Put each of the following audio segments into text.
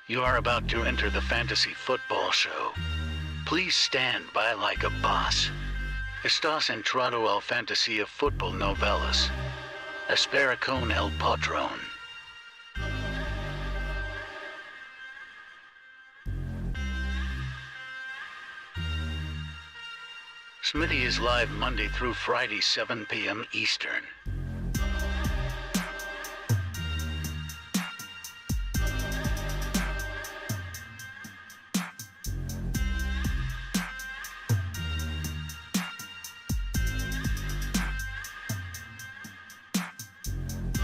You are about to enter the fantasy football show. Please stand by like a boss. Estás entrado al fantasía fútbol novelas. Espera con el patrón. Smitty is live Monday through Friday, 7 p.m. Eastern.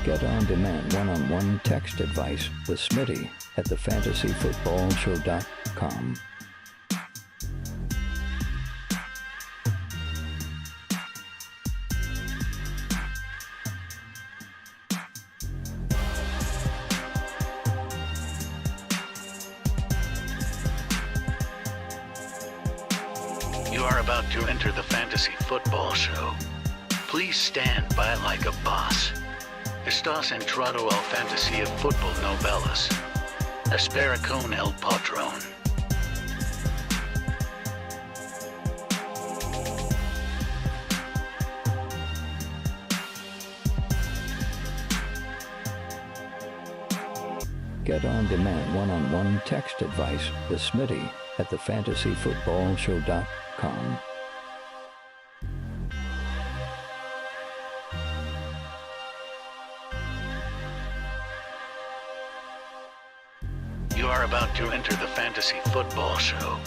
Get on-demand one-on-one text advice with Smitty at thefantasyfootballshow.com. You are about to enter the fantasy football show. Please stand by like a boss. Estás entrado al fantasía fútbol novelas. Espera con el patrón. Get on-demand one-on-one text advice with Smitty at thefantasyfootballshow.com. You are about to enter the fantasy football show.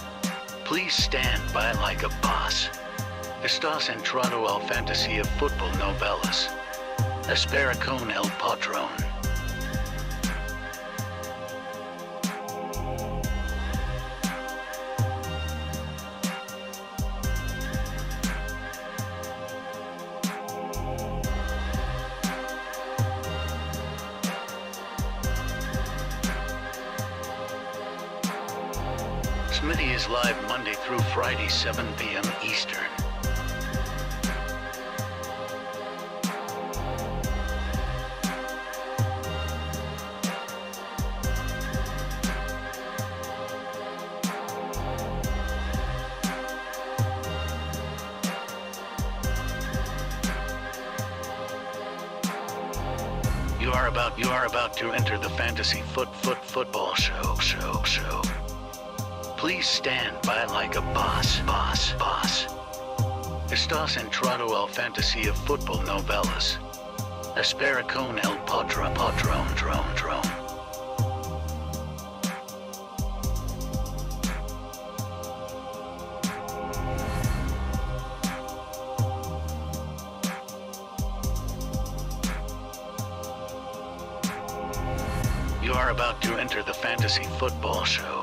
Please stand by like a boss. Estás entrado al fantasía fútbol novelas. Espera con el patrón. Smitty is live Monday through Friday, 7 p.m. Eastern. You are about to enter the fantasy football show. Please stand by like a boss. Estás entrado al fantasía fútbol novelas. Espera con el patrón. You are about to enter the fantasy football show.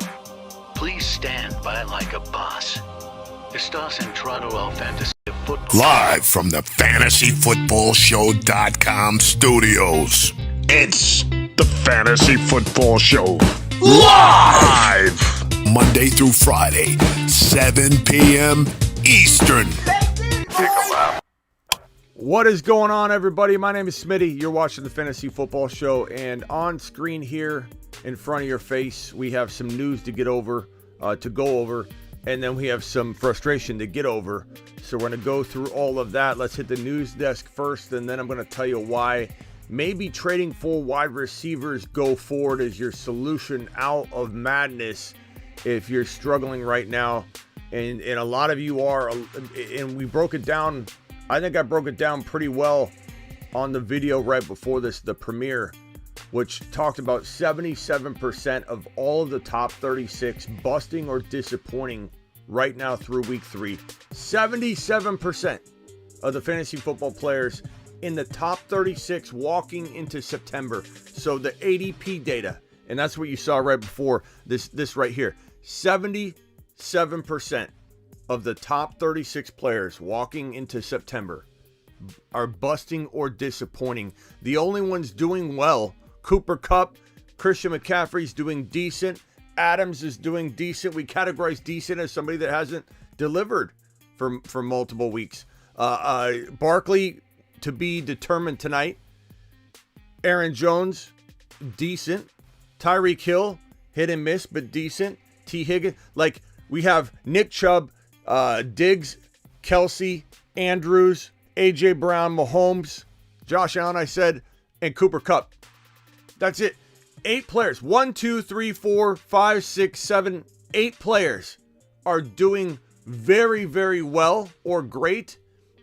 Please stand by like a boss. Estás entrado al fantasy football. Live from the fantasyfootballshow.com studios. It's the Fantasy Football Show. Live! Monday through Friday, 7 p.m. Eastern. What is going on, everybody? My name is Smitty. You're watching the Fantasy Football Show, and on screen here in front of your face, we have some news to go over, and then we have some frustration to get over. So we're going to go through all of that. Let's hit the news desk first, and then I'm going to tell you why maybe trading for wide receivers go forward is your solution out of madness if you're struggling right now. And a lot of you are, and we broke it down. I think I broke it down pretty well on the video right before this, the premiere, which talked about 77% of all of the top 36 busting or disappointing right now through week 3. 77% of the fantasy football players in the top 36 walking into September. So the ADP data, and that's what you saw right before this right here. 77% of the top 36 players walking into September are busting or disappointing. The only ones doing well, Cooper Kupp, Christian McCaffrey's doing decent, Adams is doing decent. We categorize decent as somebody that hasn't delivered for multiple weeks. Barkley to be determined tonight. Aaron Jones, decent. Tyreek Hill, hit and miss, but decent. T. Higgins, like we have Nick Chubb, Diggs, Kelsey, Andrews, A.J. Brown, Mahomes, Josh Allen, I said, and Cooper Kupp. That's it. 8 players. 1, 2, 3, 4, 5, 6, 7, 8 players are doing very, very well or great.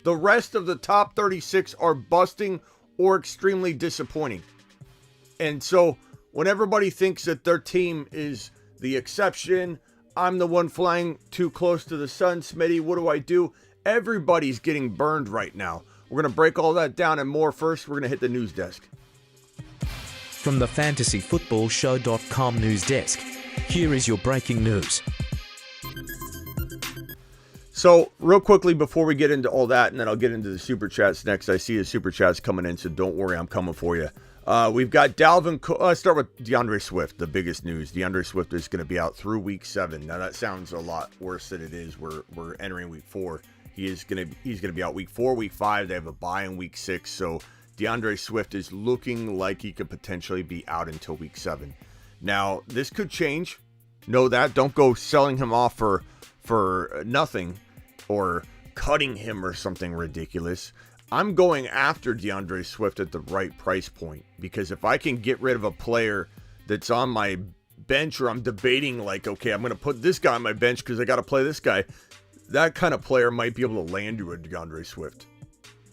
The rest of the top 36 are busting or extremely disappointing. And so when everybody thinks that their team is the exception, I'm the one flying too close to the sun, Smitty, what do I do? Everybody's getting burned right now. We're going to break all that down and more. First, we're going to hit the news desk. From the FantasyFootballShow.com news desk, here is your breaking news. So, real quickly before we get into all that, and then I'll get into the Super Chats next. I see the Super Chats coming in, so don't worry, I'm coming for you. We've got Dalvin Cook. Let's start with DeAndre Swift, the biggest news. DeAndre Swift is going to be out through Week 7. Now, that sounds a lot worse than it is. We're entering Week 4. He's going to be out Week 4, Week 5. They have a bye in Week 6, so DeAndre Swift is looking like he could potentially be out until Week 7. Now, this could change. Know that. Don't go selling him off for nothing or cutting him or something ridiculous. I'm going after DeAndre Swift at the right price point, because if I can get rid of a player that's on my bench, or I'm debating like, okay, I'm going to put this guy on my bench because I got to play this guy, that kind of player might be able to land you a DeAndre Swift.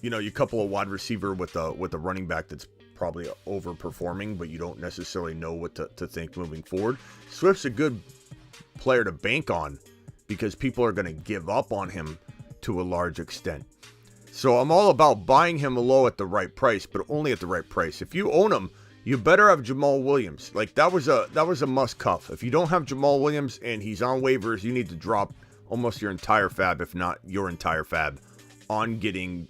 You know, you couple a wide receiver with a running back that's probably overperforming, but you don't necessarily know what to think moving forward. Swift's a good player to bank on because people are going to give up on him to a large extent. So I'm all about buying him low at the right price, but only at the right price. If you own him, you better have Jamal Williams. Like that was a must cuff. If you don't have Jamal Williams and he's on waivers, you need to drop almost your entire fab, if not your entire fab, on getting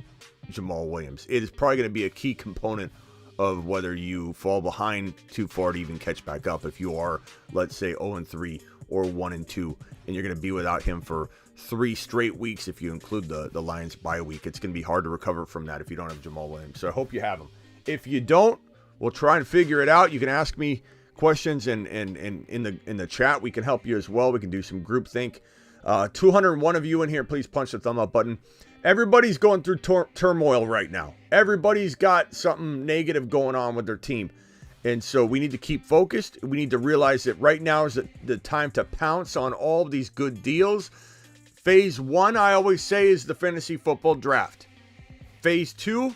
Jamal Williams. It is probably going to be a key component of whether you fall behind too far to even catch back up. If you are, let's say, 0-3 or 1-2, and you're going to be without him for 3 straight weeks if you include the Lions bye week, it's going to be hard to recover from that if you don't have Jamal Williams. So I hope you have him. If you don't, we'll try and figure it out. You can ask me questions and in the chat. We can help you as well. We can do some group think. 201 of you in here, please punch the thumb up button. Everybody's going through turmoil right now. Everybody's got something negative going on with their team. And so we need to keep focused. We need to realize that right now is the time to pounce on all of these good deals. Phase 1, I always say, is the fantasy football draft. Phase 2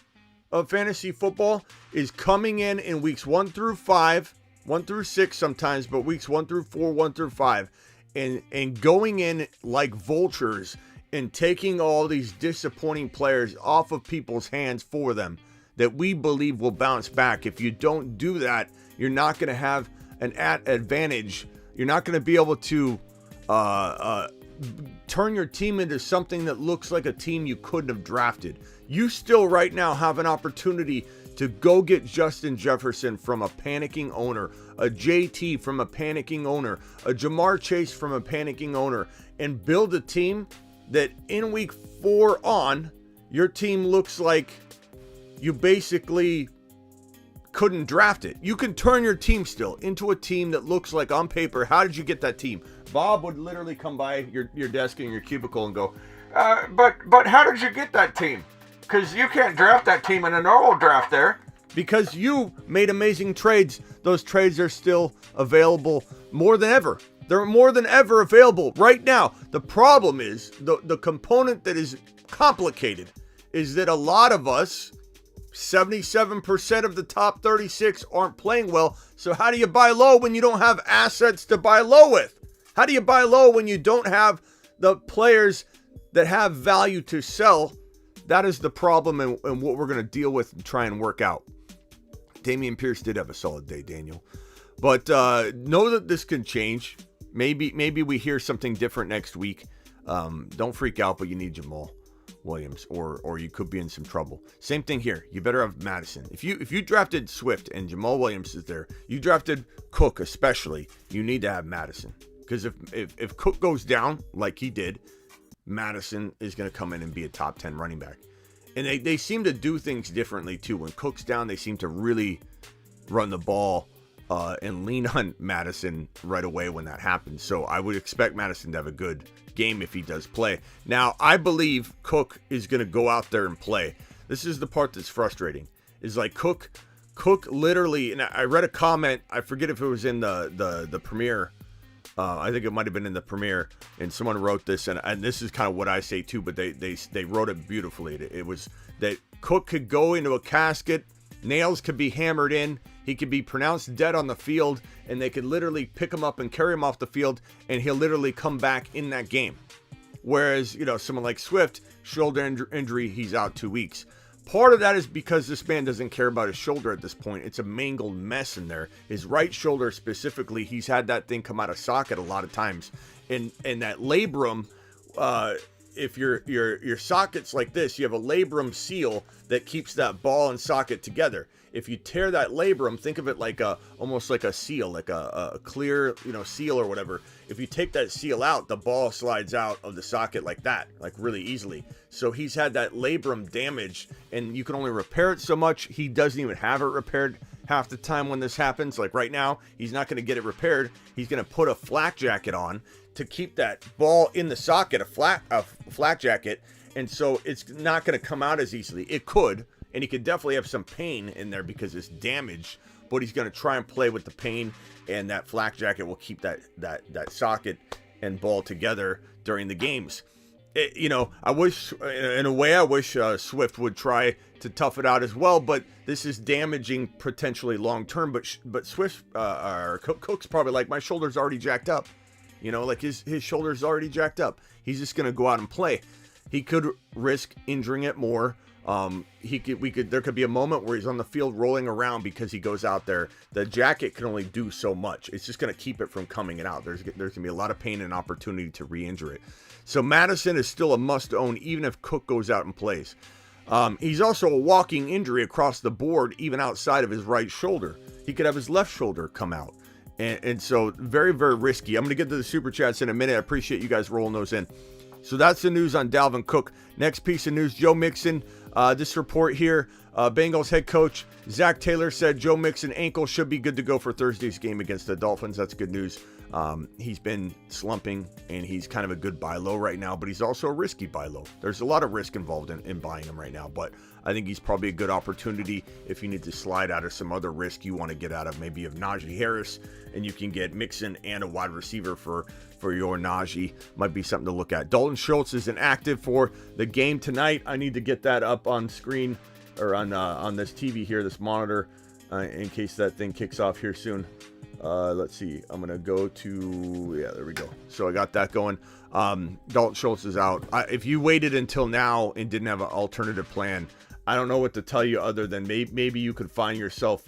of fantasy football is coming in weeks 1 through 5, 1 through 6 sometimes, but weeks 1 through 4, 1 through 5, and going in like vultures and taking all these disappointing players off of people's hands for them that we believe will bounce back. If you don't do that, you're not going to have an advantage. You're not going to be able to turn your team into something that looks like a team you couldn't have drafted. You still right now have an opportunity to go get Justin Jefferson from a panicking owner, a JT from a panicking owner, a Jamar Chase from a panicking owner, and build a team that in week 4 on, your team looks like you basically couldn't draft it. You can turn your team still into a team that looks like on paper. How did you get that team? Bob would literally come by your desk in your cubicle and go, but how did you get that team? Because you can't draft that team in a normal draft there. Because you made amazing trades. Those trades are still available more than ever. They're more than ever available right now. The problem is, the component that is complicated is that a lot of us, 77% of the top 36 aren't playing well. So how do you buy low when you don't have assets to buy low with? How do you buy low when you don't have the players that have value to sell? That is the problem and what we're going to deal with and try and work out. Damian Pierce did have a solid day, Daniel. But know that this can change. Maybe we hear something different next week. Don't freak out, but you need Jamal Williams, or you could be in some trouble. Same thing here. You better have Madison. If you drafted Swift and Jamal Williams is there, you drafted Cook especially, you need to have Madison. Because if Cook goes down like he did, Madison is going to come in and be a top 10 running back. And they seem to do things differently too. When Cook's down, they seem to really run the ball and lean on Madison right away when that happens. So I would expect Madison to have a good game if he does play. Now, I believe Cook is going to go out there and play. This is the part that's frustrating. Is like Cook literally, and I read a comment, I forget if it was in the premiere. I think it might have been in the premiere, and someone wrote this, and this is kind of what I say too, but they wrote it beautifully. It was that Cook could go into a casket, nails could be hammered in, he could be pronounced dead on the field, and they could literally pick him up and carry him off the field, and he'll literally come back in that game. Whereas, someone like Swift, shoulder injury, he's out 2 weeks. Part of that is because this man doesn't care about his shoulder at this point. It's a mangled mess in there. His right shoulder specifically, he's had that thing come out of socket a lot of times. And that labrum, if your socket's like this, you have a labrum seal that keeps that ball and socket together. If you tear that labrum, think of it like almost like a seal, like a clear, seal or whatever. If you take that seal out, the ball slides out of the socket like that, like really easily. So he's had that labrum damage, and you can only repair it so much. He doesn't even have it repaired half the time when this happens. Like right now, he's not going to get it repaired. He's going to put a flak jacket on to keep that ball in the socket, a flak jacket, and so it's not going to come out as easily. It could. And he could definitely have some pain in there because it's damaged, but he's going to try and play with the pain, and that flak jacket will keep that socket and ball together during the games. I wish Swift would try to tough it out as well, but this is damaging potentially long term. But Swift or Cook's probably like, my shoulder's already jacked up. Like his shoulder's already jacked up. He's just going to go out and play. He could risk injuring it more. There could be a moment where he's on the field rolling around because he goes out there. The jacket can only do so much. It's just going to keep it from coming out. There's going to be a lot of pain and opportunity to re-injure it. So Madison is still a must-own even if Cook goes out and plays. He's also a walking injury across the board, even outside of his right shoulder. He could have his left shoulder come out. And so very, very risky. I'm going to get to the Super Chats in a minute. I appreciate you guys rolling those in. So that's the news on Dalvin Cook. Next piece of news, Joe Mixon. This report here, Bengals head coach Zach Taylor said Joe Mixon ankle should be good to go for Thursday's game against the Dolphins. That's good news. He's been slumping, and he's kind of a good buy low right now, but he's also a risky buy low. There's a lot of risk involved in buying him right now, but I think he's probably a good opportunity if you need to slide out of some other risk you want to get out of. Maybe of Najee Harris, and you can get Mixon and a wide receiver for your Najee. Might be something to look at. Dalton Schultz is inactive for the game tonight. I need to get that up on screen or on this TV here, this monitor, in case that thing kicks off here soon. Let's see. I'm going to go to, there we go. So I got that going. Dalton Schultz is out. If you waited until now and didn't have an alternative plan, I don't know what to tell you other than maybe you could find yourself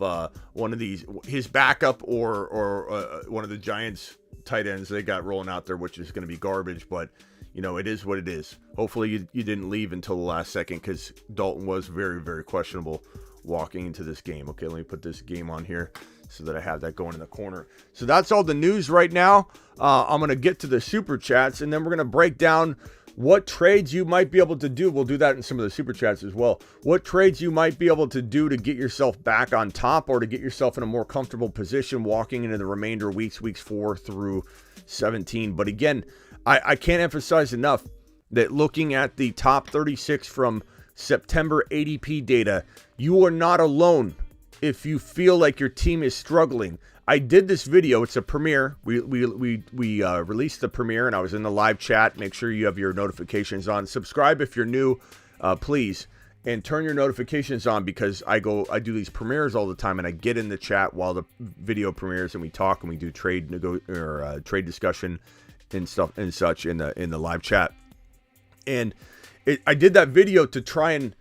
one of these, his backup or one of the Giants tight ends they got rolling out there, which is going to be garbage, but it is what it is. Hopefully you didn't leave until the last second, because Dalton was very, very questionable walking into this game. Okay, let me put this game on here so that I have that going in the corner. So that's all the news right now. I'm going to get to the Super Chats, and then we're going to break down what trades you might be able to do. We'll do that in some of the Super Chats as well. What trades you might be able to do to get yourself back on top, or to get yourself in a more comfortable position walking into the remainder of weeks 4 through 17. But again, I can't emphasize enough that looking at the top 36 from September ADP data, you are not alone if you feel like your team is struggling. I did this video. It's a premiere. We released the premiere, and I was in the live chat. Make sure you have your notifications on. Subscribe if you're new, please, and turn your notifications on, because I do these premieres all the time, and I get in the chat while the video premieres, and we talk and we do trade discussion and stuff and such in the live chat. And I did that video to try and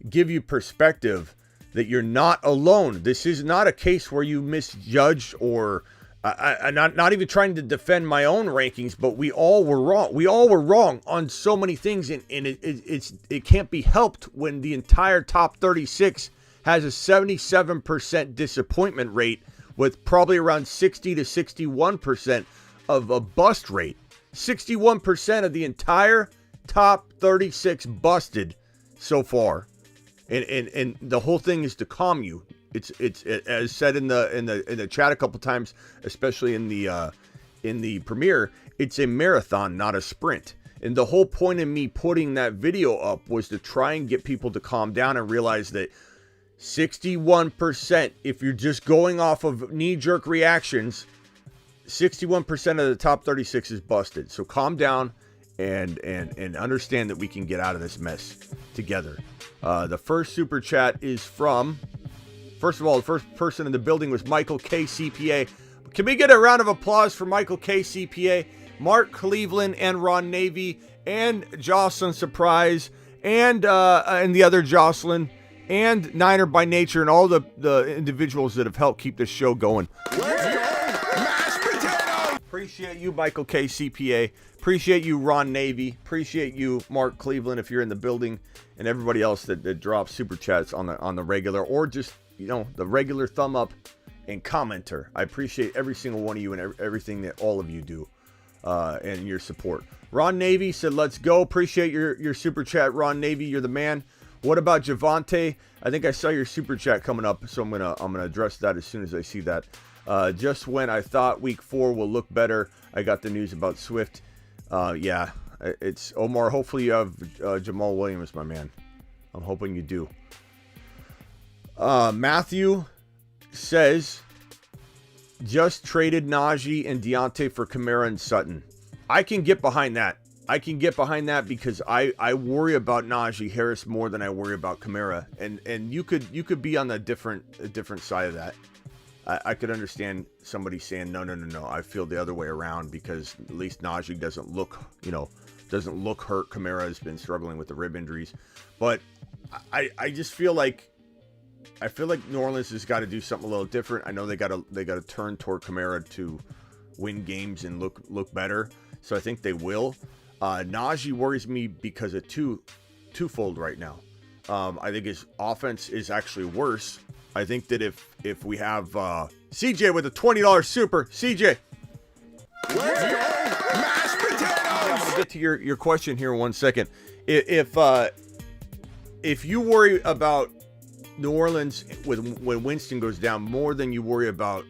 give you perspective that you're not alone. This is not a case where you misjudged, or I'm not even trying to defend my own rankings, but we all were wrong. We all were wrong on so many things, and it can't be helped when the entire top 36 has a 77% disappointment rate, with probably around 60 to 61% of a bust rate. 61% of the entire top 36 busted so far. And the whole thing is to calm you. It's as said in the chat a couple times, especially in the premiere. It's a marathon, not a sprint. And the whole point of me putting that video up was to try and get people to calm down and realize that 61%, if you're just going off of knee-jerk reactions, 61% of the top 36 is busted. So calm down and understand that we can get out of this mess together. The first super chat is from, first of all, the first person in the building was Michael K. CPA. Can we get a round of applause for Michael K. CPA? Mark Cleveland and Ron Navy and Jocelyn Surprise and the other Jocelyn and Niner by Nature and all the individuals that have helped keep this show going. Appreciate you, Michael K. CPA. Appreciate you, Ron Navy. Appreciate you, Mark Cleveland, if you're in the building, and everybody else that drops super chats on the regular, or just, the regular thumb up and commenter. I appreciate every single one of you and everything that all of you do. And your support. Ron Navy said, let's go. Appreciate your super chat, Ron Navy. You're the man. What about Javonte? I think I saw your super chat coming up, so I'm gonna address that as soon as I see that. Just when I thought week 4 will look better, I got the news about Swift. Yeah, it's Omar. Hopefully you have Jamal Williams, my man. I'm hoping you do. Matthew says, just traded Najee and Deontay for Kamara and Sutton. I can get behind that. Because I worry about Najee Harris more than I worry about Kamara. And you could be on a different side of that. I could understand somebody saying no. I feel the other way around because at least Najee doesn't look hurt. Kamara has been struggling with the rib injuries, but I just feel like New Orleans has got to do something a little different. I know they got to turn toward Kamara to win games and look better. So I think they will. Najee worries me because of twofold right now. I think his offense is actually worse. I think that if we have CJ with a $20 super, CJ. Let's go, mashed potatoes. I'll get to your question here in 1 second. If you worry about New Orleans when Winston goes down more than you worry about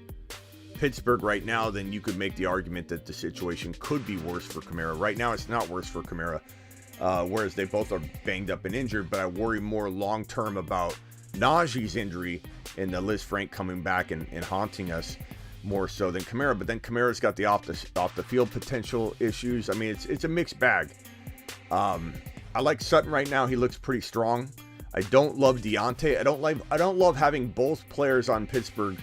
Pittsburgh right now, then you could make the argument that the situation could be worse for Kamara. Right now, it's not worse for Kamara, whereas they both are banged up and injured, but I worry more long-term about Najee's injury and the Liz Frank coming back and haunting us more so than Kamara. But then Kamara's got the off the field potential issues. I mean, it's a mixed bag. I like Sutton right now. He looks pretty strong. I don't love Deontay. I don't love having both players on Pittsburgh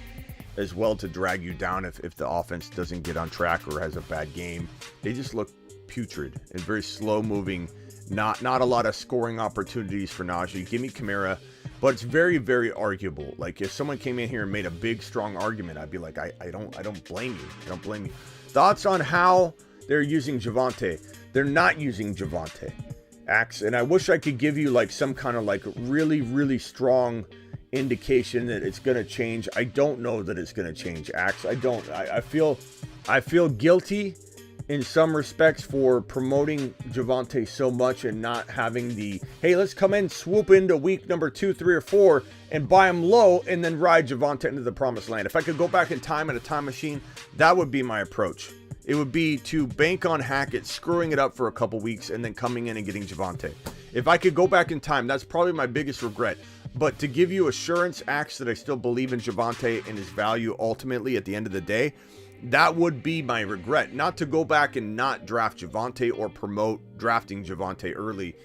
as well to drag you down if the offense doesn't get on track or has a bad game. They just look putrid and very slow moving. Not a lot of scoring opportunities for Najee. Give me Kamara, but it's very, very arguable. Like if someone came in here and made a big, strong argument, I'd be like, I don't blame you. I don't blame you. Thoughts on how they're using Javonte? They're not using Javonte. Axe, and I wish I could give you like some kind of like really, really strong indication that it's going to change. I don't know that it's going to change, Axe. I feel guilty in some respects for promoting Javonte so much and not having the, hey, let's come in, swoop into week number 2, 3, or 4 and buy him low and then ride Javonte into the promised land. If I could go back in time in a time machine, that would be my approach. It would be to bank on Hackett screwing it up for a couple weeks and then coming in and getting Javonte. If I could go back in time, that's probably my biggest regret. But to give you assurance, Axe, that I still believe in Javonte and his value ultimately at the end of the day, that would be my regret. Not to go back and not draft Javonte or promote drafting Javonte early.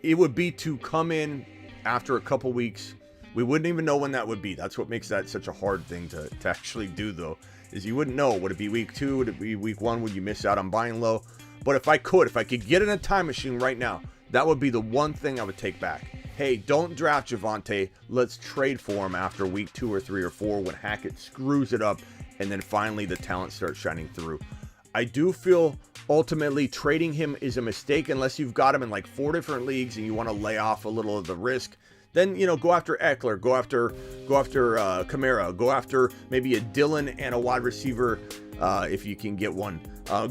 It would be to come in after a couple weeks. We wouldn't even know when that would be. That's what makes that such a hard thing to actually do, though, is you wouldn't know. Would it be week 2? Would it be week 1? Would you miss out on buying low? But if I could get in a time machine right now, that would be the one thing I would take back. Hey, don't draft Javonte. Let's trade for him after week 2 or 3 or 4 when Hackett screws it up and then finally the talent starts shining through. I do feel ultimately trading him is a mistake unless you've got him in like 4 different leagues and you want to lay off a little of the risk. Then, go after Eckler, go after Kamara, go after maybe a Dillon and a wide receiver if you can get one.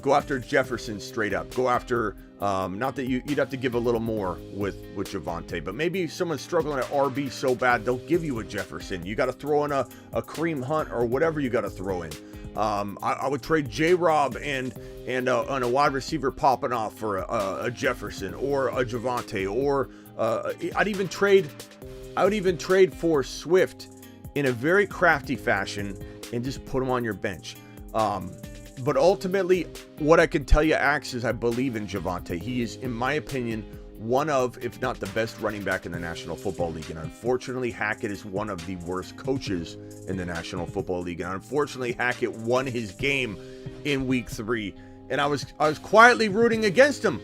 Go after Jefferson straight up. Go after, not that you'd have to give a little more with Javonte, but maybe someone's struggling at RB so bad, they'll give you a Jefferson. You got to throw in a Kareem Hunt or whatever you got to throw in. I would trade J-Rob and a wide receiver popping off for a Jefferson or a Javonte, or I would even trade for Swift in a very crafty fashion and just put him on your bench. But ultimately, what I can tell you, Axe, is I believe in Javonte. He is, in my opinion, one of, if not the best running back in the National Football League. And unfortunately, Hackett is one of the worst coaches in the National Football League. And unfortunately, Hackett won his game in week 3. And I was quietly rooting against him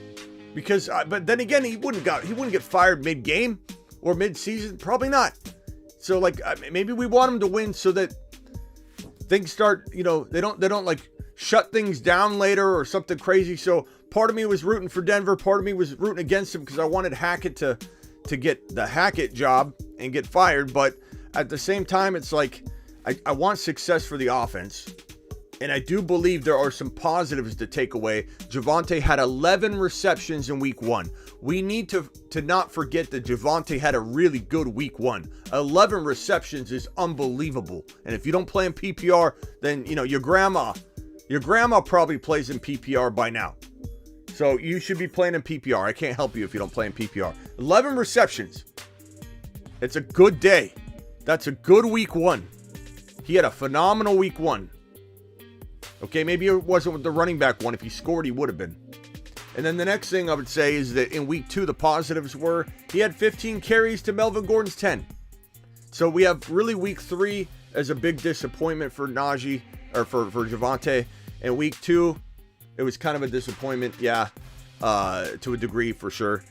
because, but then again, he wouldn't get fired mid-game or mid-season. Probably not. So like, maybe we want him to win so that things start, they don't like shut things down later or something crazy. So part of me was rooting for Denver. Part of me was rooting against him because I wanted Hackett to get the Hackett job and get fired. But at the same time, it's like I want success for the offense. And I do believe there are some positives to take away. Javonte had 11 receptions in week 1. We need to not forget that Javonte had a really good week 1. 11 receptions is unbelievable. And if you don't play in PPR, then, your grandma probably plays in PPR by now. So you should be playing in PPR. I can't help you if you don't play in PPR. 11 receptions. It's a good day. That's a good week 1. He had a phenomenal week 1. Okay, maybe it wasn't with the running back one. If he scored, he would have been. And then the next thing I would say is that in week 2, the positives were he had 15 carries to Melvin Gordon's 10. So we have really week 3 as a big disappointment for Najee, or for Javonte. And week 2, it was kind of a disappointment, to a degree for sure.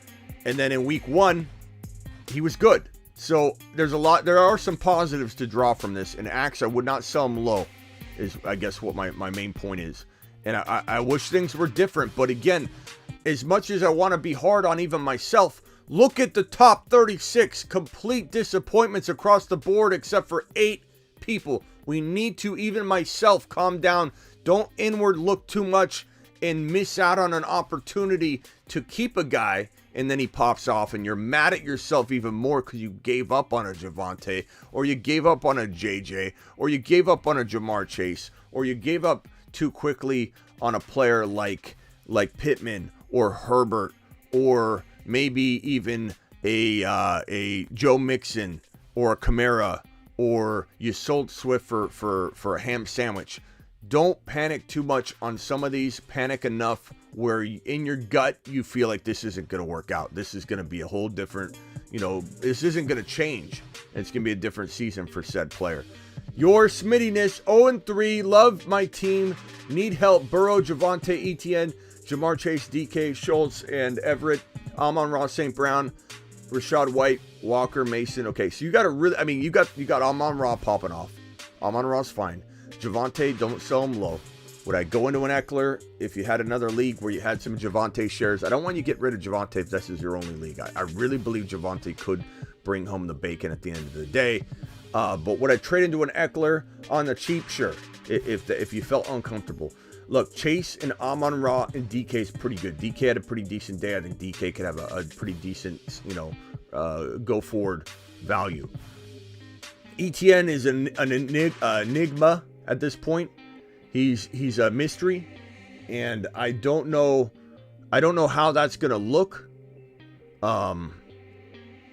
And then in week 1, he was good. So there are some positives to draw from this. And Axe, I would not sell him low, is I guess what my main point is. And I wish things were different. But again, as much as I want to be hard on even myself, look at the top 36 complete disappointments across the board except for 8 people. We need to, even myself, calm down. Don't inward look too much and miss out on an opportunity to keep a guy and then he pops off and you're mad at yourself even more because you gave up on a Javonte, or you gave up on a JJ, or you gave up on a Jamar Chase, or you gave up too quickly on a player like Pittman or Herbert, or maybe even a Joe Mixon or a Kamara, or you sold Swift for a ham sandwich. Don't panic too much on some of these. Panic enough where in your gut you feel like this isn't going to work out. This is going to be a whole different, this isn't going to change. It's going to be a different season for said player. Your Smittiness, 0-3, love my team, need help. Burrow, Javonte, Etienne, Jamar Chase, DK, Schultz, and Everett, Amon-Ra, St. Brown, Rashad White, Walker, Mason. Okay, so you got to really, you got Amon-Ra popping off. Amon-Ra's fine. Javonte, don't sell him low. Would I go into an Eckler if you had another league where you had some Javonte shares? I don't want you to get rid of Javonte if this is your only league. I really believe Javonte could bring home the bacon at the end of the day. But would I trade into an Eckler on the cheap? Sure. If you felt uncomfortable. Look, Chase and Amon-Ra and DK is pretty good. DK had a pretty decent day. I think DK could have a pretty decent, go forward value. Etienne is an enigma at this point. He's a mystery, and I don't know how that's gonna look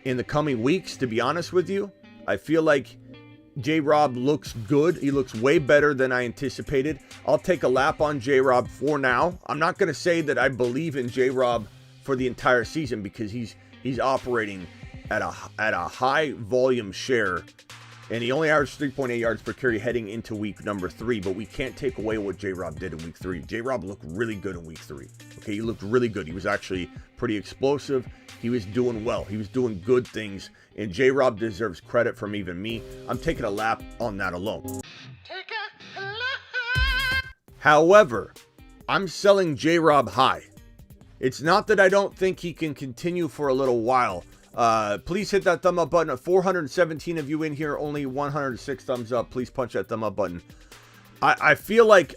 in the coming weeks, to be honest with you. I feel like J-Rob looks good. He looks way better than I anticipated. I'll take a lap on J-Rob for now. I'm not gonna say that I believe in J-Rob for the entire season because he's operating at a high volume share. And he only averaged 3.8 yards per carry heading into week number 3. But we can't take away what J-Rob did in week 3. J-Rob looked really good in week 3. Okay, he looked really good. He was actually pretty explosive. He was doing well. He was doing good things. And J-Rob deserves credit from even me. I'm taking a lap on that alone. However, I'm selling J-Rob high. It's not that I don't think he can continue for a little while. Please hit that thumb up button. 417 of you in here, only 106 thumbs up. Please punch that thumb up button. I feel like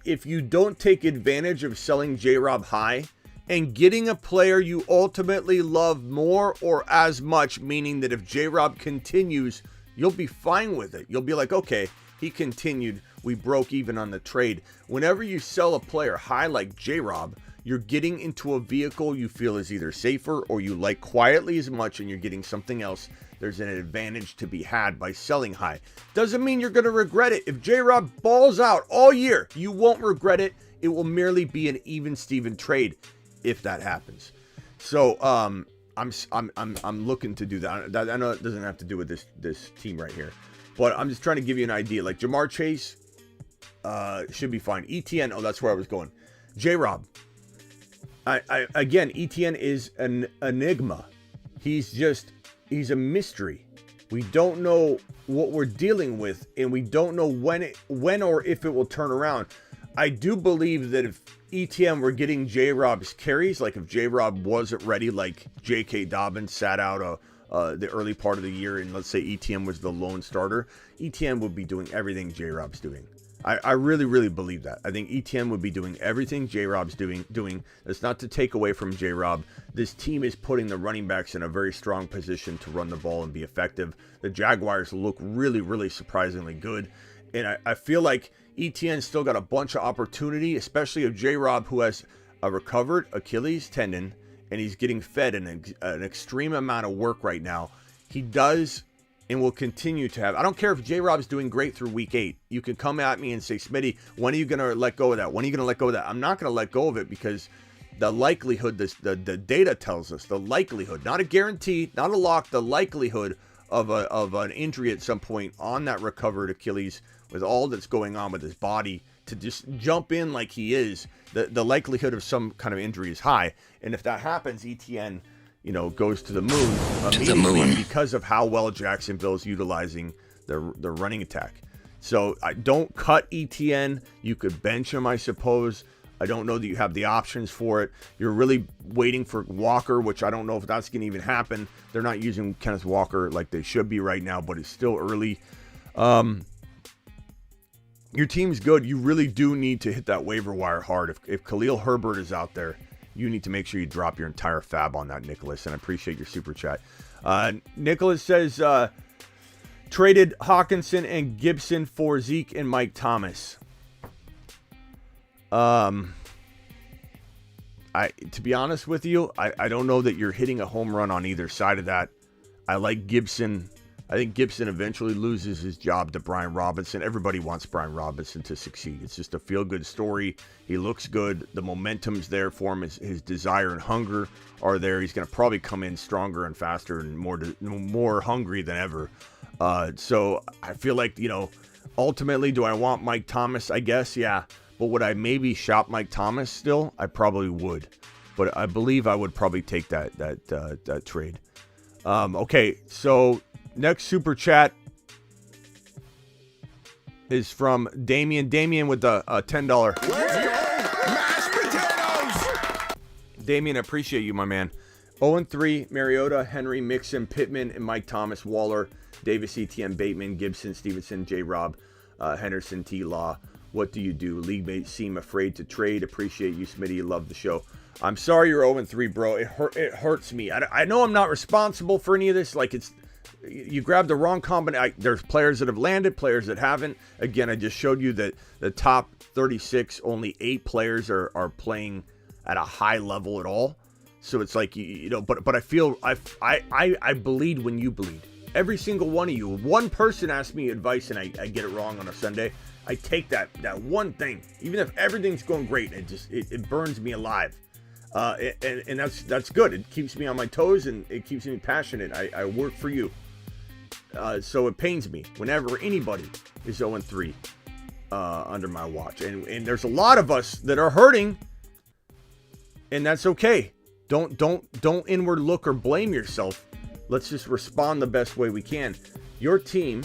if you don't take advantage of selling J-Rob high and getting a player you ultimately love more or as much, meaning that if J-Rob continues, you'll be fine with it. You'll be like, okay, he continued. We broke even on the trade. Whenever you sell a player high like J-Rob, you're getting into a vehicle you feel is either safer or you like quietly as much, and you're getting something else. There's an advantage to be had by selling high. Doesn't mean you're going to regret it. If J-Rob balls out all year, you won't regret it. It will merely be an even Steven trade if that happens. So I'm looking to do that. I know it doesn't have to do with this team right here, but I'm just trying to give you an idea. Like Jamar Chase should be fine. ETN, oh, that's where I was going. J-Rob. Again, ETN is an enigma. He's a mystery. We don't know what we're dealing with, and we don't know when or if it will turn around. I do believe that if ETN were getting J-Rob's carries, like if J-Rob wasn't ready, like J.K. Dobbins sat out the early part of the year, and let's say ETN was the lone starter, ETN would be doing everything J-Rob's doing. I really, really believe that. I think ETN would be doing everything J-Rob's doing. That's not to take away from J-Rob. This team is putting the running backs in a very strong position to run the ball and be effective. The Jaguars look really, really surprisingly good. And I feel like ETN still got a bunch of opportunity, especially if J-Rob, who has a recovered Achilles tendon, and he's getting fed an extreme amount of work right now. He does and will continue to have. I don't care if J-Rob's doing great through week 8. You can come at me and say, Smitty, when are you going to let go of that? When are you going to let go of that? I'm not going to let go of it because the likelihood, the data tells us, the likelihood, not a guarantee, not a lock, the likelihood of an injury at some point on that recovered Achilles with all that's going on with his body to just jump in like he is, the likelihood of some kind of injury is high. And if that happens, ETN, goes to the moon because of how well Jacksonville's utilizing the running attack. So I don't cut ETN. You could bench him, I suppose. I don't know that you have the options for it. You're really waiting for Walker, which I don't know if that's going to even happen. They're not using Kenneth Walker like they should be right now, but it's still early. Your team's good. You really do need to hit that waiver wire hard. If Khalil Herbert is out there, you need to make sure you drop your entire fab on that, Nicholas, and I appreciate your super chat. Nicholas says, traded Hawkinson and Gibson for Zeke and Mike Thomas. To be honest with you, I don't know that you're hitting a home run on either side of that. I like Gibson. I think Gibson eventually loses his job to Brian Robinson. Everybody wants Brian Robinson to succeed. It's just a feel-good story. He looks good. The momentum's there for him. His desire and hunger are there. He's going to probably come in stronger and faster and more hungry than ever. So I feel like, ultimately, do I want Mike Thomas? I guess, yeah. But would I maybe shop Mike Thomas still? I probably would. But I believe I would probably take that trade. Okay, so next super chat is from Damien. Damien with a $10. Let's go! Mashed potatoes! Damien, I appreciate you, my man. 0-3, Mariota, Henry, Mixon, Pittman, and Mike Thomas, Waller, Davis, Etienne, Bateman, Gibson, Stevenson, J-Rob, Henderson, T-Law. What do you do? League mates seem afraid to trade. Appreciate you, Smitty. Love the show. I'm sorry you're 0-3, bro. It hurts me. I know I'm not responsible for any of this. Like, you grabbed the wrong combination. There's players that have landed, players that haven't. Again, I just showed you that the top 36, only 8 players are playing at a high level at all. So it's like, but I feel I bleed when you bleed. Every single one of you. One person asks me advice and I get it wrong on a Sunday. I take that one thing, even if everything's going great, it burns me alive. And that's good. It keeps me on my toes and it keeps me passionate. I work for you. So it pains me whenever anybody is 0-3 under my watch. And there's a lot of us that are hurting, and that's okay. Don't inward look or blame yourself. Let's just respond the best way we can. Your team,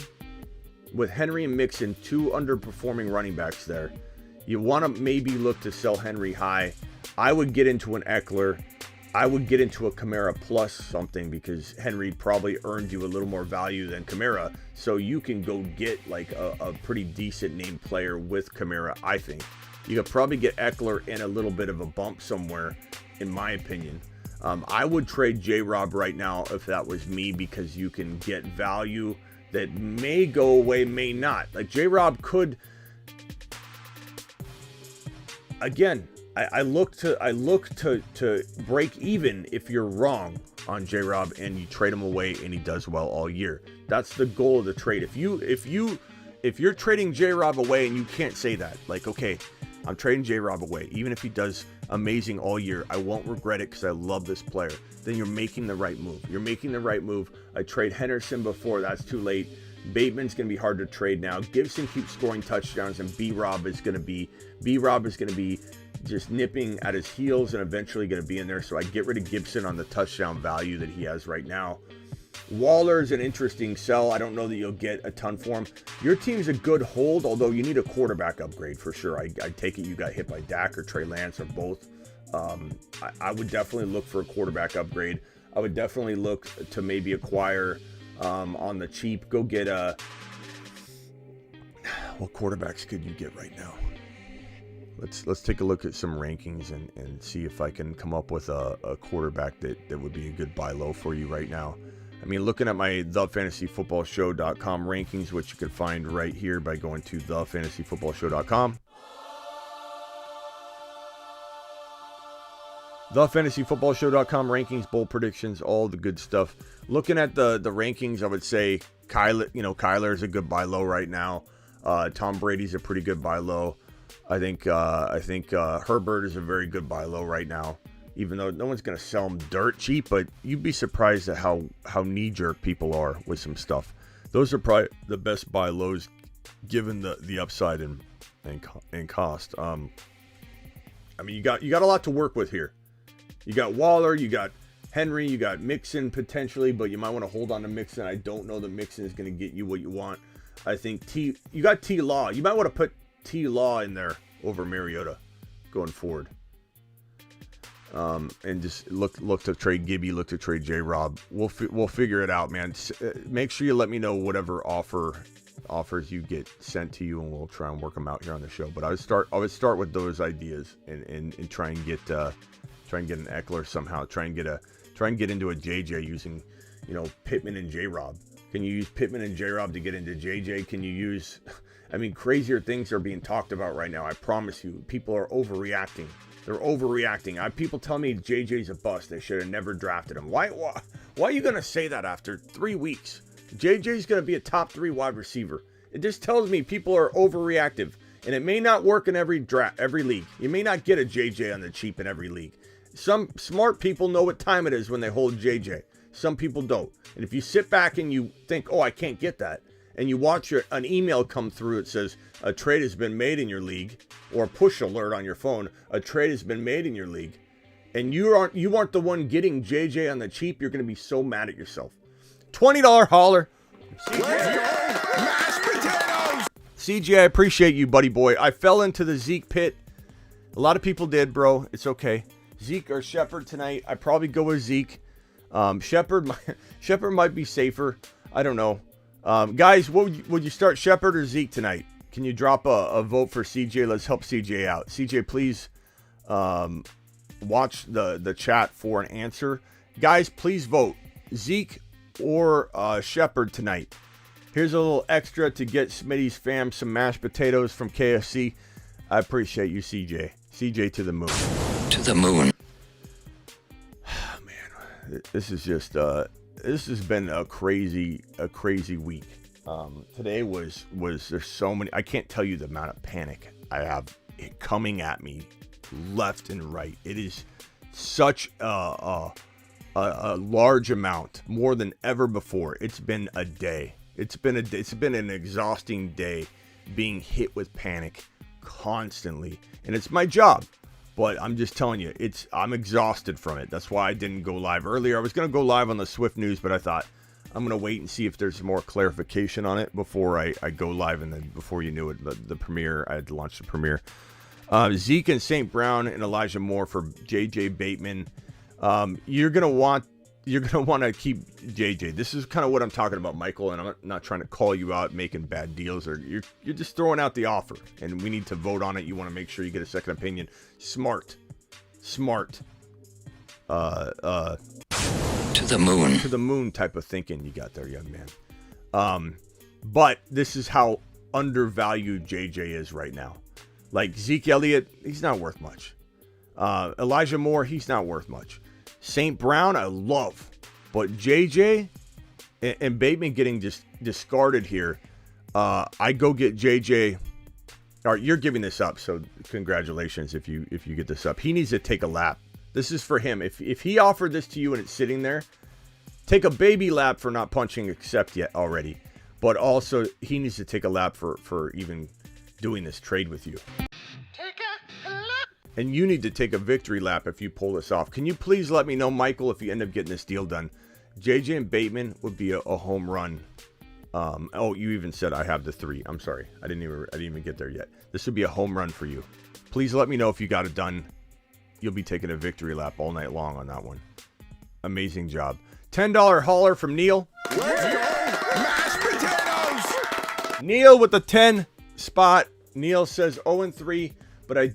with Henry and Mixon, 2 underperforming running backs there, you want to maybe look to sell Henry high. I would get into an Eckler. I would get into a Kamara plus something because Henry probably earned you a little more value than Kamara. So you can go get like a pretty decent name player with Kamara, I think. You could probably get Eckler in a little bit of a bump somewhere, in my opinion. I would trade J-Rob right now if that was me, because you can get value that may go away, may not. Like J-Rob could, again, I look to break even if you're wrong on J-Rob and you trade him away and he does well all year. That's the goal of the trade. If you're trading J-Rob away and you can't say that, like, okay, I'm trading J-Rob away, even if he does amazing all year, I won't regret it because I love this player, then you're making the right move. You're making the right move. I trade Henderson before, that's too late. Bateman's going to be hard to trade now. Gibson keeps scoring touchdowns, and B-Rob is going to be just nipping at his heels and eventually going to be in there. So I get rid of Gibson on the touchdown value that he has right now. Waller's an interesting sell. I don't know that you'll get a ton for him. Your team's a good hold, although you need a quarterback upgrade for sure. I take it you got hit by Dak or Trey Lance or both. I would definitely look for a quarterback upgrade. I would definitely look to maybe acquire on the cheap. Go get what quarterbacks could you get right now? Let's take a look at some rankings and see if I can come up with a quarterback that would be a good buy low for you right now. I mean, looking at my thefantasyfootballshow.com rankings, which you can find right here by going to thefantasyfootballshow.com. Thefantasyfootballshow.com rankings, bold predictions, all the good stuff. Looking at the rankings, I would say Kyler is a good buy low right now. Tom Brady's a pretty good buy low. I think Herbert is a very good buy low right now, even though no one's going to sell him dirt cheap, but you'd be surprised at how knee-jerk people are with some stuff. Those are probably the best buy lows given the upside and cost. I mean, you got a lot to work with here. You got Waller, you got Henry, you got Mixon potentially, but you might want to hold on to Mixon. I don't know that Mixon is going to get you what you want. I think you got T-Law. You might want to put T-Law in there over Mariota going forward. And just look to trade Gibby, look to trade J-Rob. We'll figure it out, man. Make sure you let me know whatever offers you get sent to you, and we'll try and work them out here on the show. But I would start with those ideas and try and get an Eckler somehow. Try and get into a JJ using, Pittman and J-Rob. Can you use Pittman and J-Rob to get into JJ? Can you use, crazier things are being talked about right now. I promise you, people are overreacting. They're overreacting. People tell me JJ's a bust. They should have never drafted him. Why are you going to say that after 3 weeks? JJ's going to be a top 3 wide receiver. It just tells me people are overreactive, and it may not work in every league. You may not get a JJ on the cheap in every league. Some smart people know what time it is when they hold JJ. Some people don't. And if you sit back and you think, oh, I can't get that, and you watch an email come through, it says a trade has been made in your league, or a push alert on your phone, a trade has been made in your league, and you aren't the one getting JJ on the cheap, you're going to be so mad at yourself. $20 holler. Mashed potatoes! CJ, I appreciate you, buddy boy. I fell into the Zeke pit. A lot of people did, bro. It's okay. Zeke or Shepard tonight. I probably go with Zeke. Shepard might be safer. I don't know. Guys, would you start Shepard or Zeke tonight? Can you drop a vote for CJ? Let's help CJ out. CJ, please watch the chat for an answer. Guys, please vote. Zeke or Shepard tonight. Here's a little extra to get Smitty's fam some mashed potatoes from KFC. I appreciate you, CJ. CJ to the moon. To the moon. Man, this is just this has been a crazy week. Today was there's so many. I can't tell you the amount of panic I have coming at me left and right. It is such a large amount, more than ever before. It's been a day. It's been an exhausting day being hit with panic constantly, and it's my job. But I'm just telling you, I'm exhausted from it. That's why I didn't go live earlier. I was going to go live on the Swift News, but I thought I'm going to wait and see if there's more clarification on it before I go live. And then before you knew it, the premiere, I had to launch the premiere. Zeke and St. Brown and Elijah Moore for J.J. Bateman. You're gonna want to keep JJ. This is kind of what I'm talking about, Michael, and I'm not trying to call you out making bad deals, or you're just throwing out the offer, and we need to vote on it. You want to make sure you get a second opinion. Smart. To the moon. To the moon type of thinking you got there, young man. But this is how undervalued JJ is right now. Like Zeke Elliott, he's not worth much. Elijah Moore, he's not worth much. St. Brown, I love. But JJ and Bateman getting just discarded here. I go get JJ. All right, you're giving this up, so congratulations if you get this up. He needs to take a lap. This is for him. If he offered this to you and it's sitting there, take a baby lap for not punching accept yet already. But also, he needs to take a lap for even doing this trade with you. And you need to take a victory lap if you pull this off. Can you please let me know, Michael, if you end up getting this deal done? JJ and Bateman would be a home run. Oh, you even said I have the 3. I'm sorry. I didn't even get there yet. This would be a home run for you. Please let me know if you got it done. You'll be taking a victory lap all night long on that one. Amazing job. $10 hauler from Neil. Let's go! Mashed potatoes! Neil with the 10 spot. Neil says 0-3, but I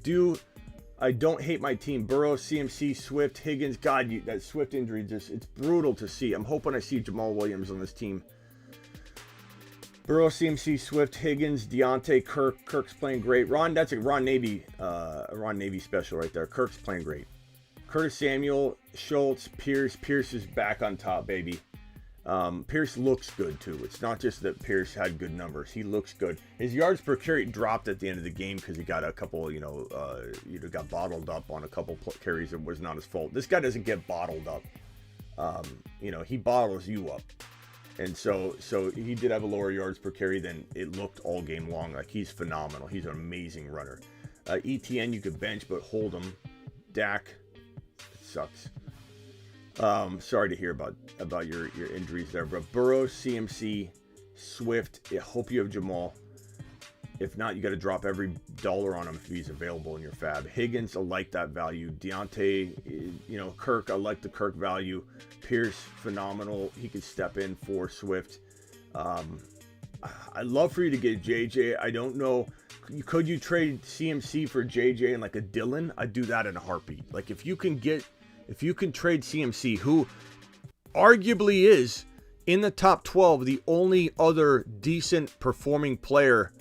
don't hate my team. Burrow, CMC, Swift, Higgins. God, that Swift injury, it's brutal to see. I'm hoping I see Jamal Williams on this team. Burrow, CMC, Swift, Higgins, Deontay, Kirk. Kirk's playing great. That's a Ron Navy special right there. Kirk's playing great. Curtis Samuel, Schultz, Pierce. Pierce is back on top, baby. Pierce looks good too. It's not just that Pierce had good numbers. He looks good. His yards per carry dropped at the end of the game because he got a couple, got bottled up on a couple carries. It was not his fault. This guy doesn't get bottled up. He bottles you up. And so he did have a lower yards per carry than it looked all game long. Like, he's phenomenal. He's an amazing runner. ETN you could bench, but hold him. Dak, it sucks. Sorry to hear about your injuries there, but Burrow, CMC, Swift. I hope you have Jamal. If not, you got to drop every dollar on him if he's available in your fab. Higgins, I like that value. Deontay, Kirk, I like the Kirk value. Pierce, phenomenal. He could step in for Swift. I'd love for you to get JJ. I don't know. Could you trade CMC for JJ and like a Dillon? I'd do that in a heartbeat. Like, if you can trade CMC, who arguably is in the top 12, the only other decent performing player.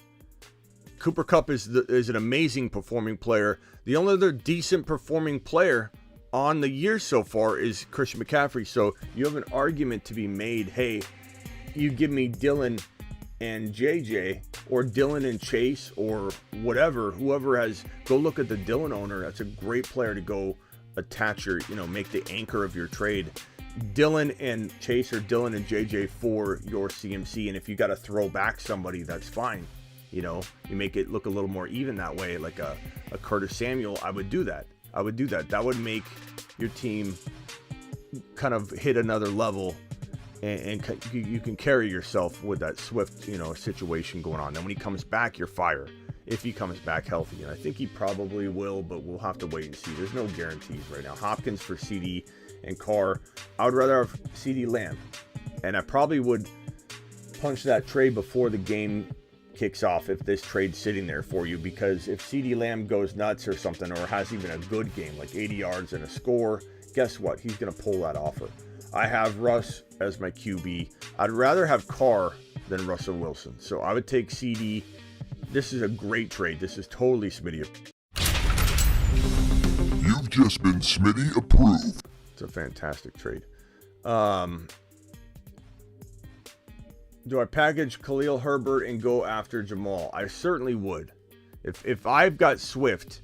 Cooper Kupp is an amazing performing player. The only other decent performing player on the year so far is Christian McCaffrey. So you have an argument to be made. Hey, you give me Dillon and JJ, or Dillon and Chase, or whatever. Whoever go look at the Dillon owner. That's a great player to go attach your, make the anchor of your trade. Dillon and Chase, or Dillon and JJ for your CMC. And if you got to throw back somebody, that's fine. You make it look a little more even that way, like a Curtis Samuel. I would do that. That would make your team kind of hit another level, and you can carry yourself with that Swift, situation going on. Then when he comes back, you're fire. If he comes back healthy, and I think he probably will, but we'll have to wait and see. There's no guarantees right now. Hopkins for CD and Carr. I would rather have CD Lamb, and I probably would punch that trade before the game kicks off if this trade's sitting there for you, because if CD Lamb goes nuts or something, or has even a good game like 80 yards and a score, guess what? He's going to pull that offer. I have Russ as my QB. I'd rather have Carr than Russell Wilson, so I would take CD. This is a great trade. This is totally Smitty. You've just been Smitty approved. It's a fantastic trade. Do I package Khalil Herbert and go after Jamal? I certainly would. If I've got Swift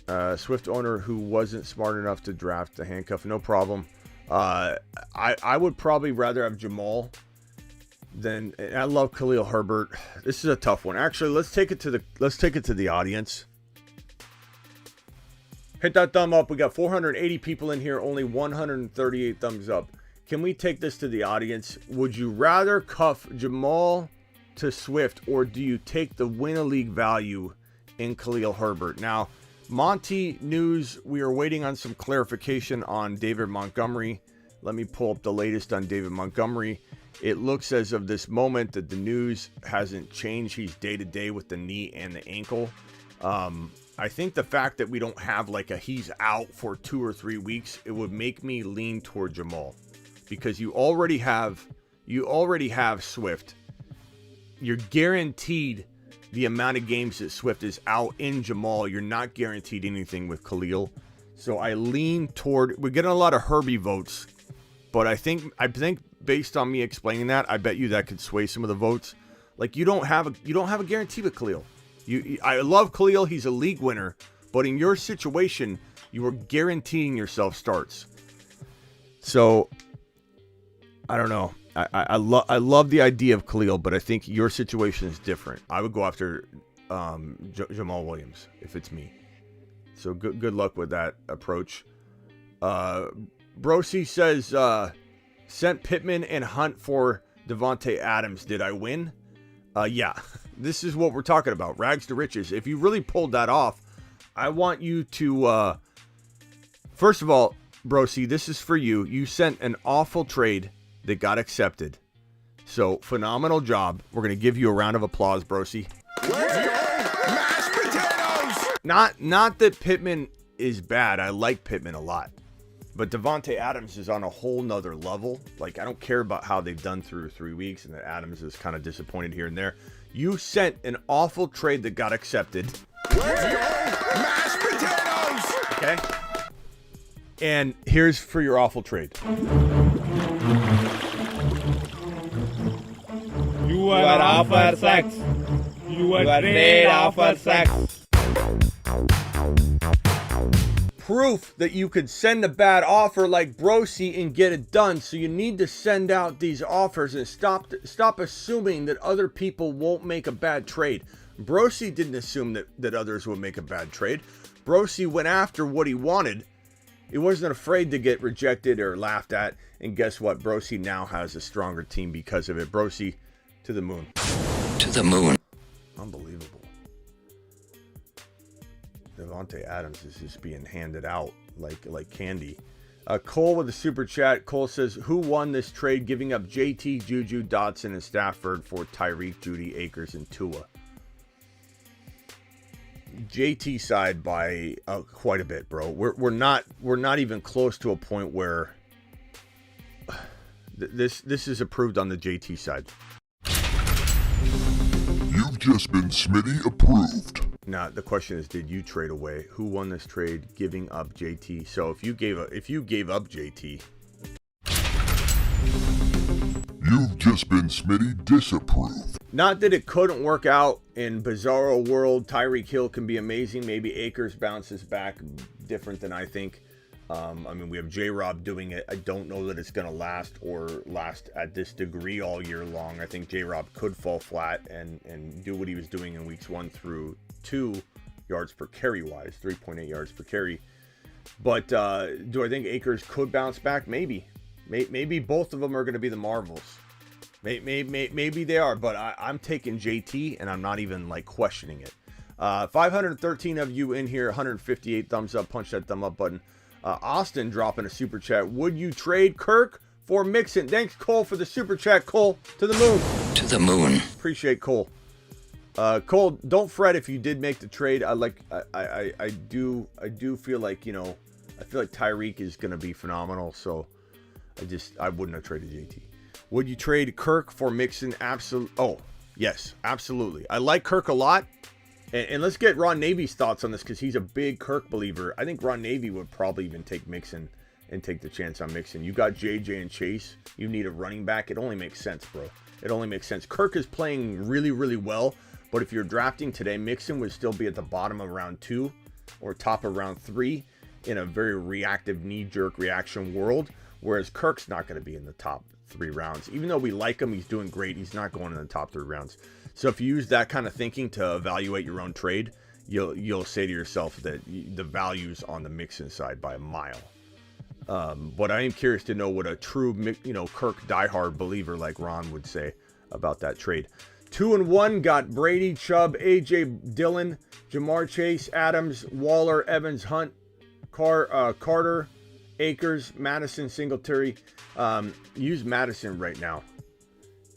owner who wasn't smart enough to draft the handcuff, no problem. I would probably rather have Jamal than. I love Khalil Herbert. This is a tough one. Actually, let's take it to the audience. Hit that thumb up. We got 480 people in here, only 138 thumbs up. Can we take this to the audience? Would you rather cuff Jamal to Swift, or do you take the win-a-league value in Khalil Herbert? Now, Monty news. We are waiting on some clarification on David Montgomery. Let me pull up the latest on David Montgomery. It looks as of this moment that the news hasn't changed. He's day to day with the knee and the ankle. I think the fact that we don't have like a he's out for 2 or 3 weeks, it would make me lean toward Jamal, because you already have Swift. You're guaranteed the amount of games that Swift is out in Jamal. You're not guaranteed anything with Khalil. So I lean toward, we're getting a lot of Herbie votes, but I think based on me explaining that, I bet you that could sway some of the votes. Like you don't have a guarantee with Khalil. I love Khalil. He's a league winner, but in your situation, you are guaranteeing yourself starts. So I don't know. I love the idea of Khalil, but I think your situation is different. I would go after Jamal Williams if it's me. So good luck with that approach. Brosi says, sent Pittman and Hunt for Devontae Adams. Did I win? Yeah. This is what we're talking about. Rags to riches. If you really pulled that off, I want you to... first of all, Brosi, this is for you. You sent an awful trade that got accepted. So, phenomenal job. We're going to give you a round of applause, Brosi. Let's go! Mashed potatoes! Not that Pittman is bad. I like Pittman a lot. But Devontae Adams is on a whole nother level. Like, I don't care about how they've done through 3 weeks and that Adams is kind of disappointed here and there. You sent an awful trade that got accepted. Let's go! Mashed potatoes! Okay? And here's for your awful trade. You are offer sex. You are trade offer sex. Proof that you could send a bad offer like Brosi and get it done. So you need to send out these offers and stop assuming that other people won't make a bad trade. Brosi didn't assume that others would make a bad trade. Brosi went after what he wanted. He wasn't afraid to get rejected or laughed at. And guess what? Brosi now has a stronger team because of it. Brosi to the moon. To the moon. Unbelievable. Devontae Adams is just being handed out like candy. Cole with a super chat. Cole says, who won this trade giving up JT, Juju, Dotson, and Stafford for Tyreek, Judy, Akers, and Tua? JT side by quite a bit, bro. We're not even close to a point where this is approved on the JT side. You've just been Smitty approved. Now the question is, did you trade away? Who won this trade giving up JT? So if you gave up JT, You've just been Smitty disapproved. not that it couldn't work out in Bizarro World. Tyreek Hill can be amazing. Maybe Akers bounces back different than I think. I mean, we have J-Rob doing it. I don't know that it's going to last at this degree all year long. I think J-Rob could fall flat and do what he was doing in weeks 1 through 2, yards per carry wise, 3.8 yards per carry. But do I think Akers could bounce back? Maybe. Maybe both of them are going to be the marvels. Maybe they are, but I'm taking JT, and I'm not even like questioning it. 513 of you in here, 158 thumbs up. Punch that thumb up button. Austin dropping a super chat. Would you trade Kirk for Mixon? Thanks, Cole, for the super chat. Cole, to the moon. To the moon. Appreciate Cole. Cole, don't fret if you did make the trade. I do feel like, I feel like Tyreek is going to be phenomenal. So I wouldn't have traded JT. Would you trade Kirk for Mixon? Oh, yes, absolutely. I like Kirk a lot. And let's get Ron Navy's thoughts on this because he's a big Kirk believer. I think Ron Navy would probably even take Mixon and take the chance on Mixon. You got JJ and Chase. You need a running back. It only makes sense, bro. It only makes sense. Kirk is playing really, really well. But if you're drafting today, Mixon would still be at the bottom of round 2 or top of round 3 in a very reactive, knee-jerk reaction world. Whereas Kirk's not going to be in the top 3 rounds. Even though we like him, he's doing great. He's not going in the top 3 rounds. So if you use that kind of thinking to evaluate your own trade, you'll say to yourself that the value's on the Mixon side by a mile. But I am curious to know what a true, Kirk diehard believer like Ron would say about that trade. 2-1 got Brady, Chubb, AJ Dillon, Jamar Chase, Adams, Waller, Evans, Hunt, Carter, Akers, Madison, Singletary. Use Madison right now.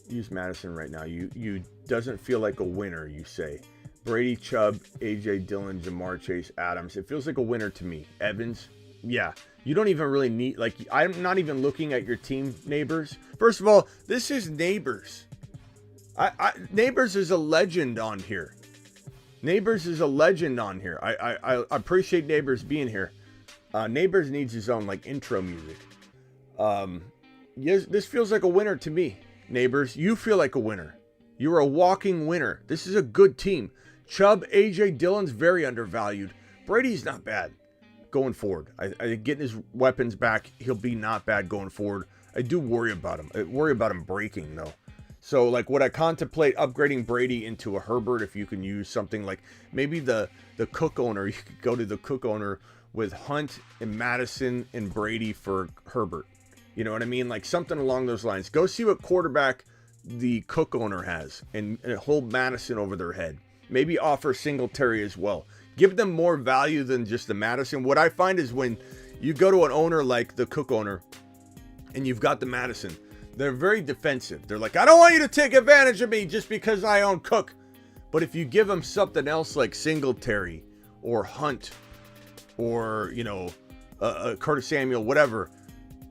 Use Madison right now. You doesn't feel like a winner, you say. Brady, Chubb, AJ Dillon, Jamar Chase, Adams. It feels like a winner to me. Evans, yeah. You don't even really need, like, I'm not even looking at your team, Neighbors. First of all, this is Neighbors. Neighbors is a legend on here. Neighbors is a legend on here. I appreciate Neighbors being here. Neighbors needs his own, like, intro music. Yes, this feels like a winner to me, Neighbors. You feel like a winner. You're a walking winner. This is a good team. Chubb, AJ Dillon's very undervalued. Brady's not bad going forward. I think getting his weapons back, he'll be not bad going forward. I do worry about him. I worry about him breaking, though. So, like, would I contemplate upgrading Brady into a Herbert if you can use something like maybe the Cook owner? You could go to the Cook owner with Hunt and Madison and Brady for Herbert. You know what I mean? Like something along those lines. Go see what quarterback the Cook owner has and hold Madison over their head. Maybe offer Singletary as well. Give them more value than just the Madison. What I find is when you go to an owner like the Cook owner and you've got the Madison, they're very defensive. They're like, I don't want you to take advantage of me just because I own Cook. But if you give them something else like Singletary or Hunt or, you know, Curtis Samuel, whatever,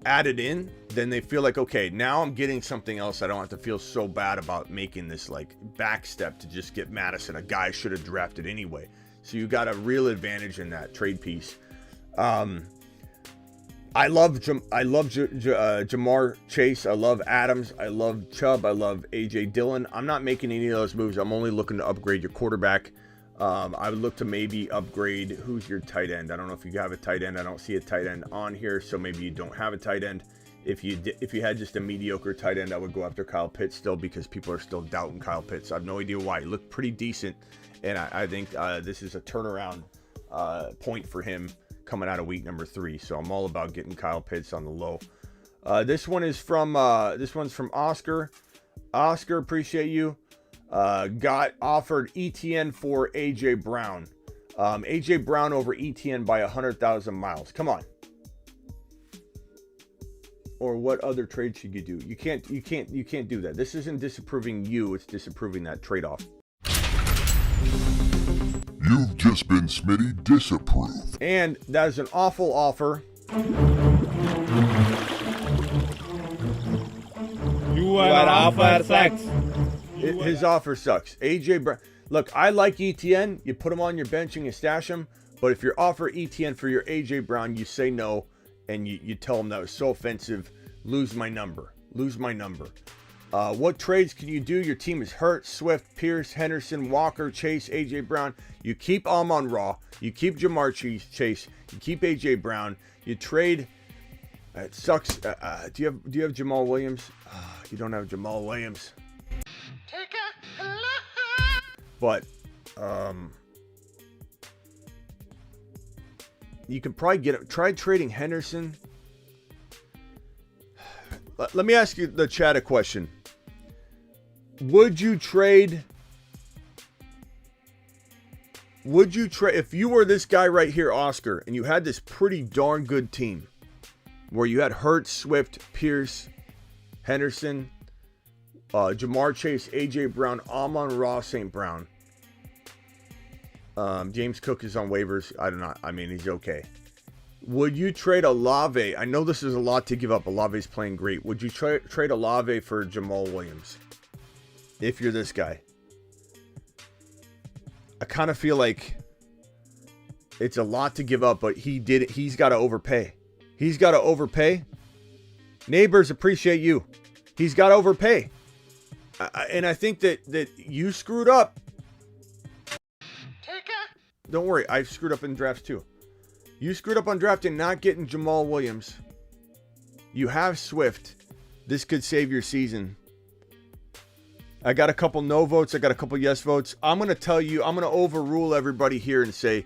added in, then they feel like, okay, now I'm getting something else. I don't have to feel so bad about making this like back step to just get Madison, a guy I should have drafted anyway. So you got a real advantage in that trade piece. I love Jamar Chase. I love Adams. I love Chubb. I love AJ Dillon. I'm not making any of those moves. I'm only looking to upgrade your quarterback. I would look to maybe upgrade. Who's your tight end? I don't know if you have a tight end. I don't see a tight end on here, so maybe you don't have a tight end. If you had just a mediocre tight end, I would go after Kyle Pitts still because people are still doubting Kyle Pitts. I have no idea why. He looked pretty decent, and I think this is a turnaround point for him coming out of week number 3. So I'm all about getting Kyle Pitts on the low. This one's from Oscar. Oscar, appreciate you. Got offered ETN for AJ Brown. AJ Brown over ETN by 100,000 miles. Come on. Or what other trade should you do? You can't do that. This isn't disapproving you, it's disapproving that trade-off. You've just been Smitty disapproved. And that is an awful offer. Your offer sucks. His offer sucks. AJ Brown. Look, I like ETN. You put him on your bench and you stash him. But if you offer ETN for your AJ Brown, you say no. And you tell him that was so offensive. Lose my number. Lose my number. What trades can you do? Your team is hurt. Swift, Pierce, Henderson, Walker, Chase, AJ Brown. You keep Amon-Ra. You keep Jamar Chase. You keep AJ Brown. You trade. It sucks. Do you have Jamal Williams? You don't have Jamal Williams. But you could probably get it. Try trading Henderson. Let me ask you the chat a question. Would you trade if you were this guy right here, Oscar, and you had this pretty darn good team where you had Hurts, Swift, Pierce, Henderson, Jamar Chase, AJ Brown, Amon-Ra St. Brown. James Cook is on waivers. I mean, he's okay. Would you trade Olave? I know this is a lot to give up. Olave's playing great. Would you trade Olave for Jamal Williams? If you're this guy. I kind of feel like it's a lot to give up, but he's got to overpay. He's got to overpay. Neighbors appreciate you. He's got to overpay. And I think that you screwed up. Don't worry, I've screwed up in drafts too. You screwed up on drafting, not getting Jamal Williams. You have Swift. This could save your season. I got a couple no votes. I got a couple yes votes. I'm going to tell you, I'm going to overrule everybody here and say,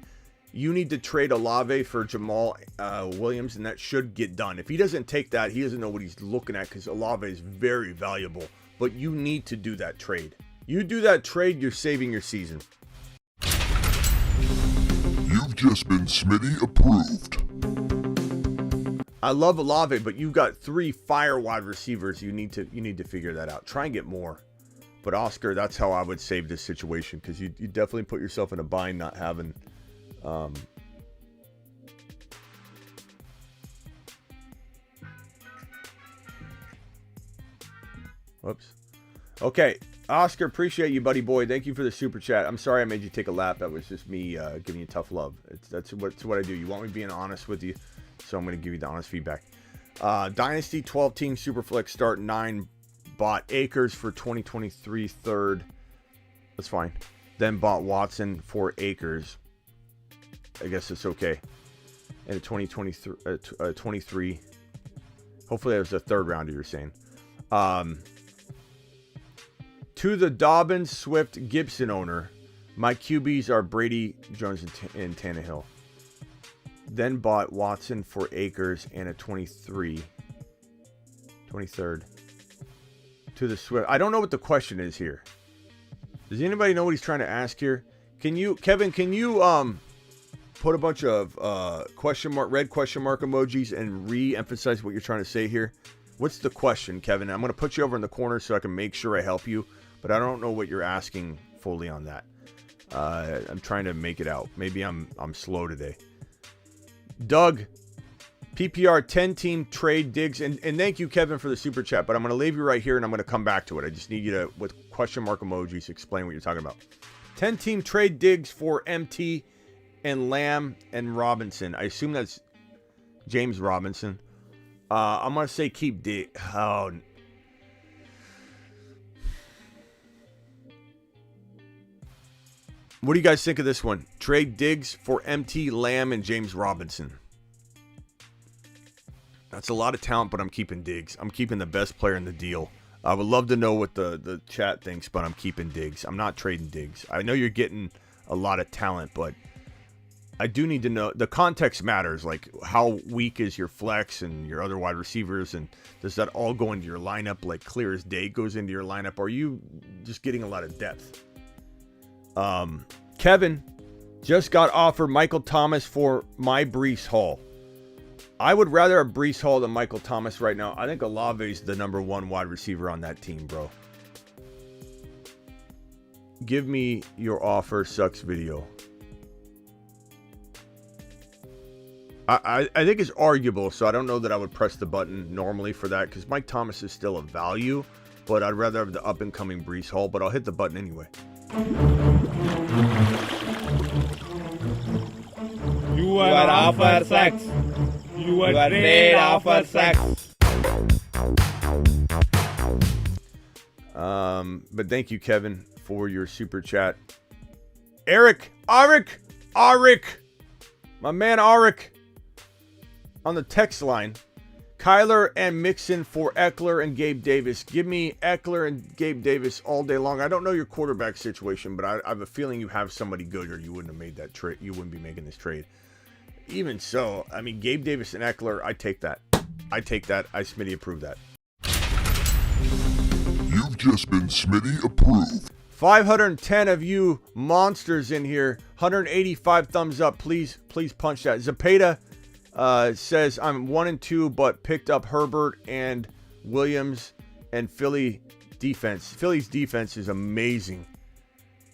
you need to trade Olave for Jamal Williams, and that should get done. If he doesn't take that, he doesn't know what he's looking at because Olave is very valuable. But you need to do that trade. You do that trade, you're saving your season. You've just been Smitty approved. I love Olave, but you've got 3 fire wide receivers. You need to figure that out. Try and get more. But Oscar, that's how I would save this situation, because you definitely put yourself in a bind not having whoops. Okay, Oscar, appreciate you, buddy boy. Thank you for the super chat. I'm sorry I made you take a lap. That was just me giving you tough love. That's what I do. You want me being honest with you, so I'm going to give you the honest feedback. Dynasty 12-team Superflex start 9. Bought Akers for 2023 third. That's fine. Then bought Watson for Akers. I guess it's okay. And a 23. Hopefully that was a third rounder, you're saying. To the Dobbins, Swift, Gibson owner, my QBs are Brady, Jones, and Tannehill. Then bought Watson for Akers and a 23. 23rd. To the Swift. I don't know what the question is here. Does anybody know what he's trying to ask here? Can you, Kevin, put a bunch of red question mark emojis and re-emphasize what you're trying to say here? What's the question, Kevin? I'm going to put you over in the corner so I can make sure I help you, but I don't know what you're asking fully on that. I'm trying to make it out. Maybe I'm slow today. Doug, PPR 10-team trade Diggs, and thank you, Kevin, for the super chat, but I'm going to leave you right here, and I'm going to come back to it. I just need you to, with question mark emojis, explain what you're talking about. 10-team trade Diggs for MT and Lamb and Robinson. I assume that's James Robinson. I'm going to say keep Diggs. Oh. What do you guys think of this one? Trade Diggs for MT, Lamb, and James Robinson. That's a lot of talent, but I'm keeping Diggs. I'm keeping the best player in the deal. I would love to know what the chat thinks, but I'm keeping Diggs. I'm not trading Diggs. I know you're getting a lot of talent, but I do need to know. The context matters. Like, how weak is your flex and your other wide receivers, and does that all go into your lineup like clear as day goes into your lineup? Are you just getting a lot of depth? Kevin just got offered Michael Thomas for my Breece Hall. I would rather have Breece Hall than Michael Thomas right now. I think Olave's the number 1 wide receiver on that team, bro. Give me your offer sucks video. I think it's arguable, so I don't know that I would press the button normally for that, because Mike Thomas is still a value, but I'd rather have the up-and-coming Breece Hall, but I'll hit the button anyway. You are offer sucks. You are trade offer sucks. But thank you, Kevin, for your super chat. Arik, my man Arik, on the text line. Kyler and Mixon for Eckler and Gabe Davis. Give me Eckler and Gabe Davis all day long. I don't know your quarterback situation, but I have a feeling you have somebody good, or you wouldn't have made that trade. You wouldn't be making this trade. Even so, I mean, Gabe Davis and Eckler, I take that. I Smitty approve that. You've just been Smitty approved. 510 of you monsters in here. 185 thumbs up. Please punch that. Zapata says I'm 1-2, but picked up Herbert and Williams and Philly defense. Philly's defense is amazing.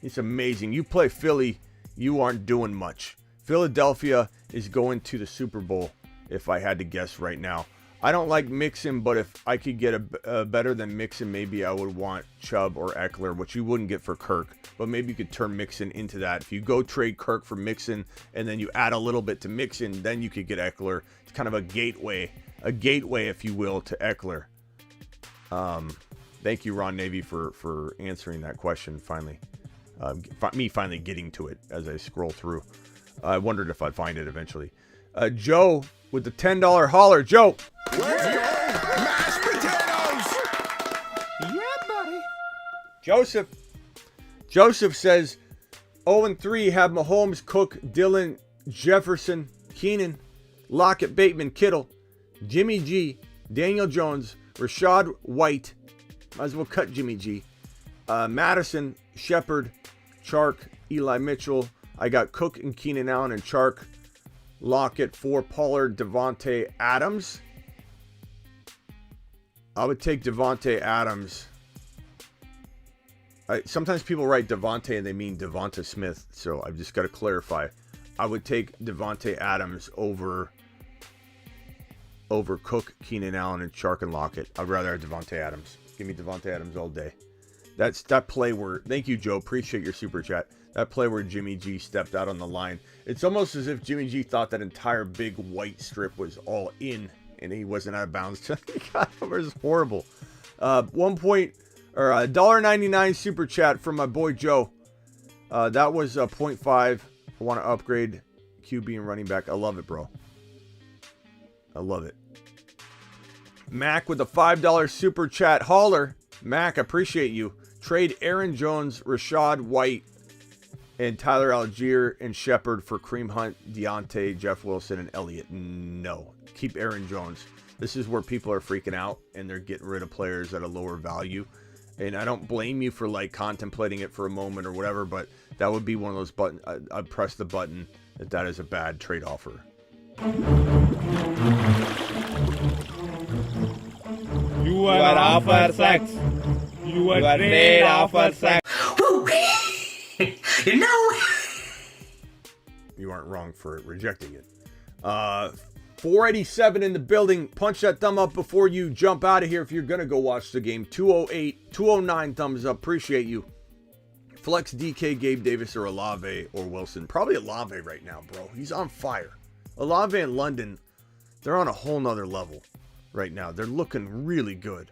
It's amazing. You play Philly, you aren't doing much. Philadelphia is going to the Super Bowl, if I had to guess right now. I don't like Mixon, but if I could get a better than Mixon, maybe I would want Chubb or Eckler, which you wouldn't get for Kirk. But maybe you could turn Mixon into that. If you go trade Kirk for Mixon, and then you add a little bit to Mixon, then you could get Eckler. It's kind of a gateway, if you will, to Eckler. Thank you, Ron Navy, for answering that question finally. Me finally getting to it as I scroll through. I wondered if I'd find it eventually. Joe with the $10 holler. Joe. Let's go! Mashed potatoes! Yeah, buddy. Joseph says 0-3 have Mahomes, Cook, Dillon, Jefferson, Keenan, Lockett, Bateman, Kittle, Jimmy G, Daniel Jones, Rashad White. Might as well cut Jimmy G. Madison, Shepard, Chark, Eli Mitchell. I got Cook and Keenan Allen and Chark. Lockett for Pollard, Devontae Adams. I would take Devontae Adams. Sometimes people write Devontae and they mean Devonta Smith, so I've just got to clarify. I would take Devontae Adams over Cook, Keenan Allen, and Chark and Lockett. I'd rather have Devontae Adams. Give me Devontae Adams all day. That's that play where, thank you, Joe. Appreciate your super chat. That play where Jimmy G stepped out on the line. It's almost as if Jimmy G thought that entire big white strip was all in and he wasn't out of bounds. God, it was horrible. $1.99 super chat from my boy Joe. That was 0.5. I want to upgrade QB and running back. I love it, bro. I love it. Mac with a $5 super chat. Holler. Mac, appreciate you. Trade Aaron Jones, Rashad White, and Tyler Algier and Shepard for Kareem Hunt, Deontay, Jeff Wilson, and Elliott. No. Keep Aaron Jones. This is where people are freaking out and they're getting rid of players at a lower value. And I don't blame you for like contemplating it for a moment or whatever, but that would be one of those buttons. I'd press the button that is a bad trade offer. You are offer sucks. You are trade offer sucks. You know. You aren't wrong for rejecting it. 487 in the building. Punch that thumb up before you jump out of here if you're going to go watch the game. 208, 209 thumbs up. Appreciate you. Flex DK, Gabe Davis, or Olave or Wilson. Probably Olave right now, bro. He's on fire. Olave and London, they're on a whole nother level right now. They're looking really good.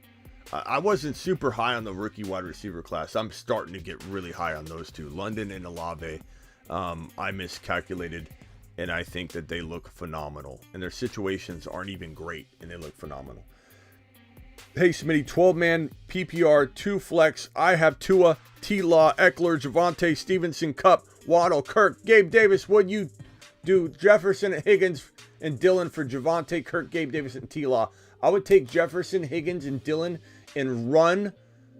I wasn't super high on the rookie wide receiver class. I'm starting to get really high on those two. London and Olave, I miscalculated, and I think that they look phenomenal. And their situations aren't even great, and they look phenomenal. Hey, Smitty, 12-man PPR, 2 flex. I have Tua, T-Law, Eckler, Javonte, Stevenson, Kupp, Waddle, Kirk, Gabe Davis. What'd you do? Jefferson, Higgins, and Dillon for Javonte, Kirk, Gabe Davis, and T-Law. I would take Jefferson, Higgins, and Dillon and run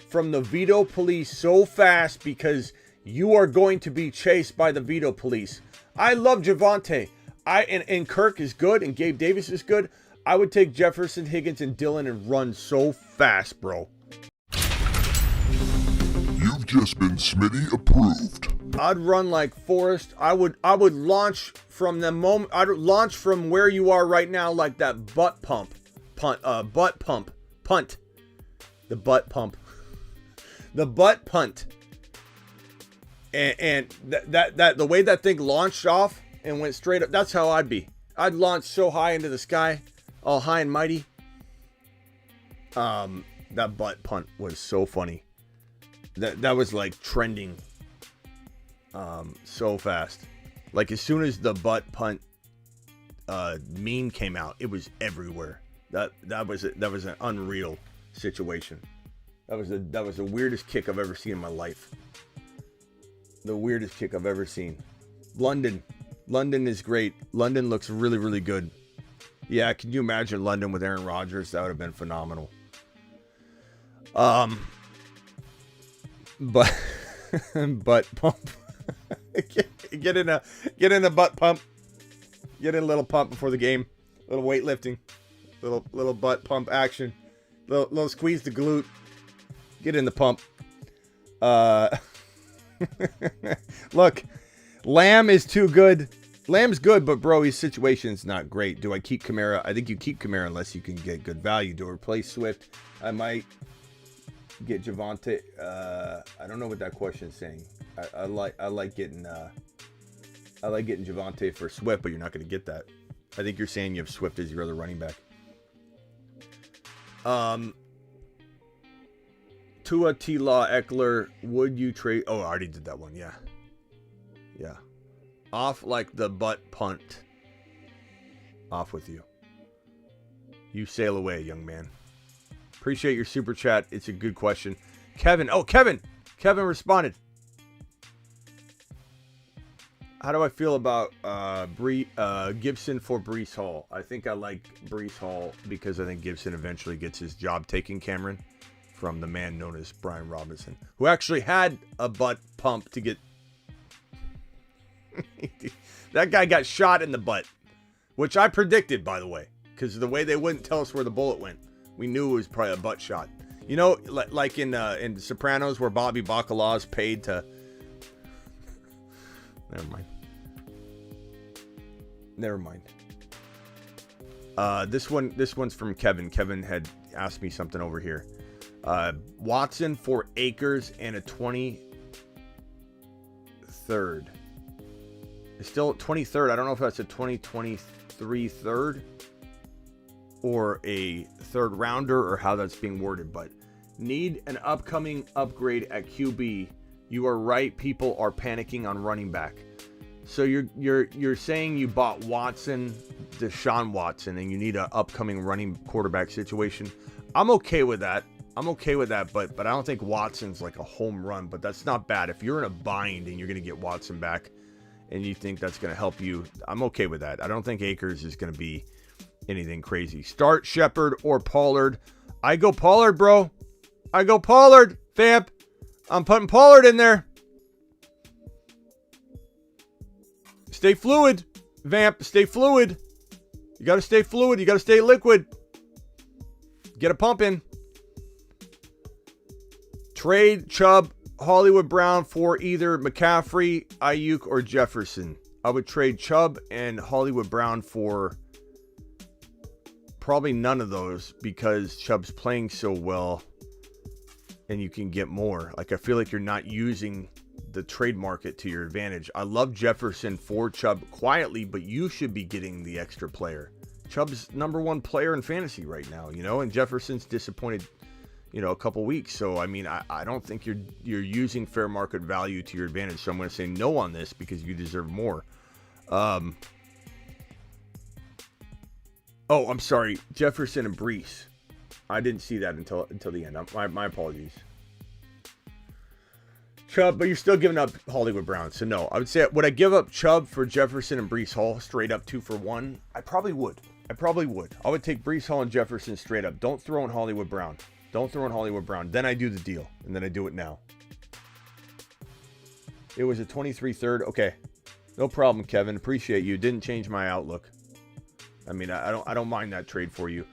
from the veto police so fast because you are going to be chased by the veto police. I love Javonte. And Kirk is good and Gabe Davis is good. I would take Jefferson, Higgins, and Dillon and run so fast, bro. You've just been Smitty approved. I'd run like Forrest. I would launch from the moment. I'd launch from where you are right now, like that butt pump. Punt. The butt pump. The butt punt. And that the way that thing launched off and went straight up, that's how I'd be. I'd launch so high into the sky, all high and mighty. That butt punt was so funny. That was like trending so fast. Like as soon as the butt punt meme came out, it was everywhere. That was an unreal situation. That was the weirdest kick I've ever seen in my life. The weirdest kick I've ever seen. London is great. London looks really, really good. Yeah, can you imagine London with Aaron Rodgers? That would have been phenomenal. But butt pump. get in a butt pump. Get in a little pump before the game. Little weightlifting. Little butt pump action. Little squeeze the glute. Get in the pump. Look, Lamb is too good. Lamb's good, but bro, his situation's not great. Do I keep Kamara? I think you keep Kamara unless you can get good value. Do I replace Swift? I might get Javonte. I don't know what that question is saying. I like getting Javonte for Swift, but you're not going to get that. I think you're saying you have Swift as your other running back. Tua, T-Law, Eckler, would you trade? Oh, I already did that one. Yeah. Off like the butt punt. Off with you. You sail away, young man. Appreciate your super chat. It's a good question. Kevin. Oh, Kevin responded. How do I feel about Gibson for Breece Hall? I think I like Breece Hall because I think Gibson eventually gets his job taken, Cameron. from the man known as Brian Robinson, who actually had a butt pump to get. That guy got shot in the butt, which I predicted, by the way, because the way they wouldn't tell us where the bullet went, we knew it was probably a butt shot. You know, like in The Sopranos, where Bobby Bacala is paid to. Never mind. This one's from Kevin. Kevin had asked me something over here. Watson for Akers and a 23rd. It's still 23rd. I don't know if that's a 2023 third or a third rounder or how that's being worded, but need an upcoming upgrade at QB. You are right. People are panicking on running back. So you're saying you bought Watson, Deshaun Watson, and you need an upcoming running quarterback situation. I'm okay with that. But I don't think Watson's like a home run, but that's not bad. If you're in a bind and you're going to get Watson back and you think that's going to help you, I'm okay with that. I don't think Akers is going to be anything crazy. Start Shepard or Pollard. I go Pollard, bro. I go Pollard, Vamp. I'm putting Pollard in there. Stay fluid, Vamp. Stay fluid. You got to stay fluid. You got to stay liquid. Get a pump in. Trade Chubb, Hollywood Brown for either McCaffrey, Ayuk, or Jefferson. I would trade Chubb and Hollywood Brown for probably none of those because Chubb's playing so well and you can get more. Like, I feel like you're not using the trade market to your advantage. I love Jefferson for Chubb quietly, but you should be getting the extra player. Chubb's number one player in fantasy right now, you know, and Jefferson's disappointed, you know, a couple weeks. So, I mean, I don't think you're using fair market value to your advantage. So I'm going to say no on this because you deserve more. Oh, I'm sorry. Jefferson and Brees. I didn't see that until the end. My apologies. Chubb, but you're still giving up Hollywood Brown. So no, I would say, would I give up Chubb for Jefferson and Brees Hall straight up 2-for-1? I probably would. I would take Brees Hall and Jefferson straight up. Don't throw in Hollywood Brown. Then I do the deal, and then I do it now. It was a 23 third. Okay, no problem, Kevin. Appreciate you. Didn't change my outlook. I mean, I don't mind that trade for you.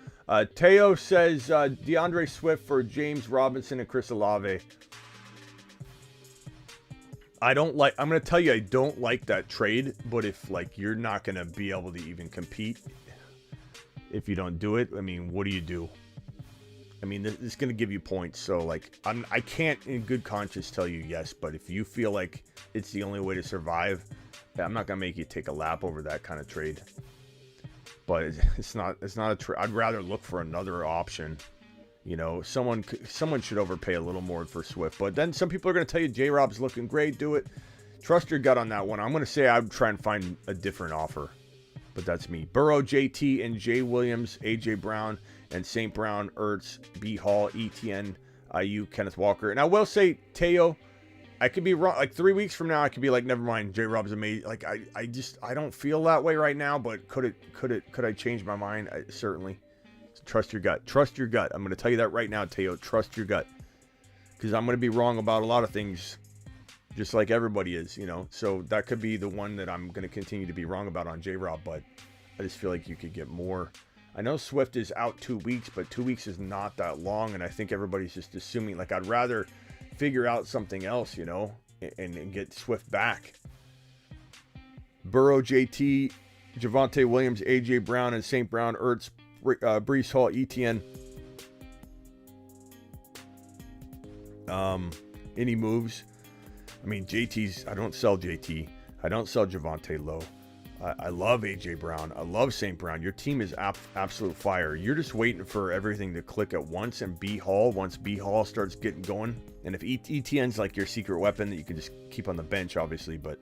Teo says DeAndre Swift for James Robinson and Chris Olave. I'm going to tell you, I don't like that trade, but if like you're not going to be able to even compete if you don't do it, I mean, what do you do? I mean, this is going to give you points. So like, I can't in good conscience tell you yes, but if you feel like it's the only way to survive, I'm not going to make you take a lap over that kind of trade. But it's not a trade. I'd rather look for another option. You know, someone should overpay a little more for Swift. But then some people are going to tell you J-Rob's looking great. Do it. Trust your gut on that one. I'm going to say I'd try and find a different offer. But that's me. Burrow, JT, and Jay Williams, AJ Brown, and St. Brown, Ertz, B. Hall, ETN, IU, Kenneth Walker. And I will say, Teo, I could be wrong. Like 3 weeks from now, I could be like, never mind, J-Rob's amazing. Like I don't feel that way right now. But could I change my mind? Certainly. Trust your gut. I'm going to tell you that right now, Teo. Trust your gut. Because I'm going to be wrong about a lot of things, just like everybody is, you know. So that could be the one that I'm going to continue to be wrong about on J-Rob, but I just feel like you could get more. I know Swift is out 2 weeks, but 2 weeks is not that long, and I think everybody's just assuming, like, I'd rather figure out something else, you know, and get Swift back. Burrow, JT, Javonte Williams, AJ Brown, and St. Brown, Ertz, Brees Hall, ETN. Any moves? I mean, I don't sell JT. I don't sell Javonte Lowe. I love AJ Brown. I love St. Brown. Your team is absolute fire. You're just waiting for everything to click at once. And once B Hall starts getting going, and if ETN's like your secret weapon that you can just keep on the bench, obviously, but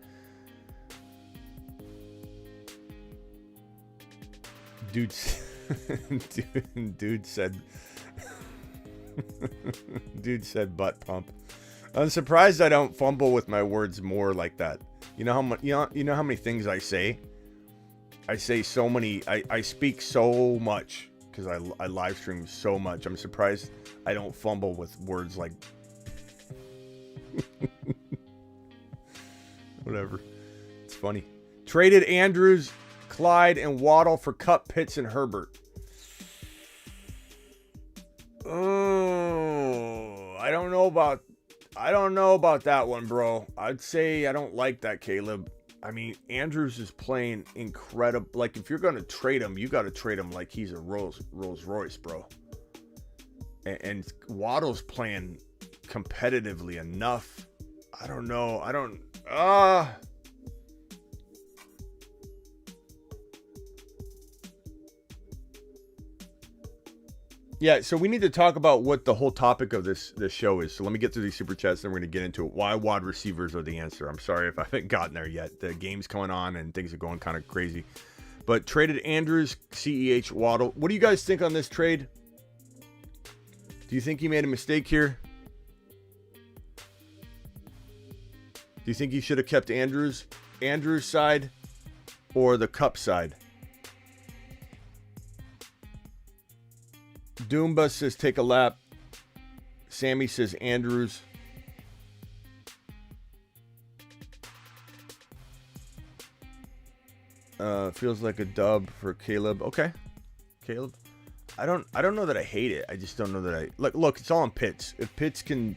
dude said butt pump. I'm surprised I don't fumble with my words more like that. You know how much, you know how many things I say? I say so many, I speak so much because I live stream so much. I'm surprised I don't fumble with words like whatever. It's funny. Traded Andrews, Clyde, and Waddle for Kupp, Pitts, and Herbert. Oh, I don't know about that one, bro. I'd say I don't like that, Caleb. I mean, Andrews is playing incredible. Like, if you're going to trade him, you got to trade him like he's a Rolls Royce, bro. And Waddle's playing competitively enough. I don't know. Yeah, so we need to talk about what the whole topic of this show is. So let me get through these super chats, then we're going to get into it. Why wide receivers are the answer. I'm sorry if I haven't gotten there yet. The game's going on and things are going kind of crazy. But traded Andrews, CEH, Waddle. What do you guys think on this trade? Do you think he made a mistake here? Do you think he should have kept Andrews' side or the Kupp side? Doomba says take a lap. Sammy says Andrews. Feels like a dub for Caleb. Okay, Caleb. I don't know that I hate it. I just don't know that I look. It's all on Pitts. If Pitts can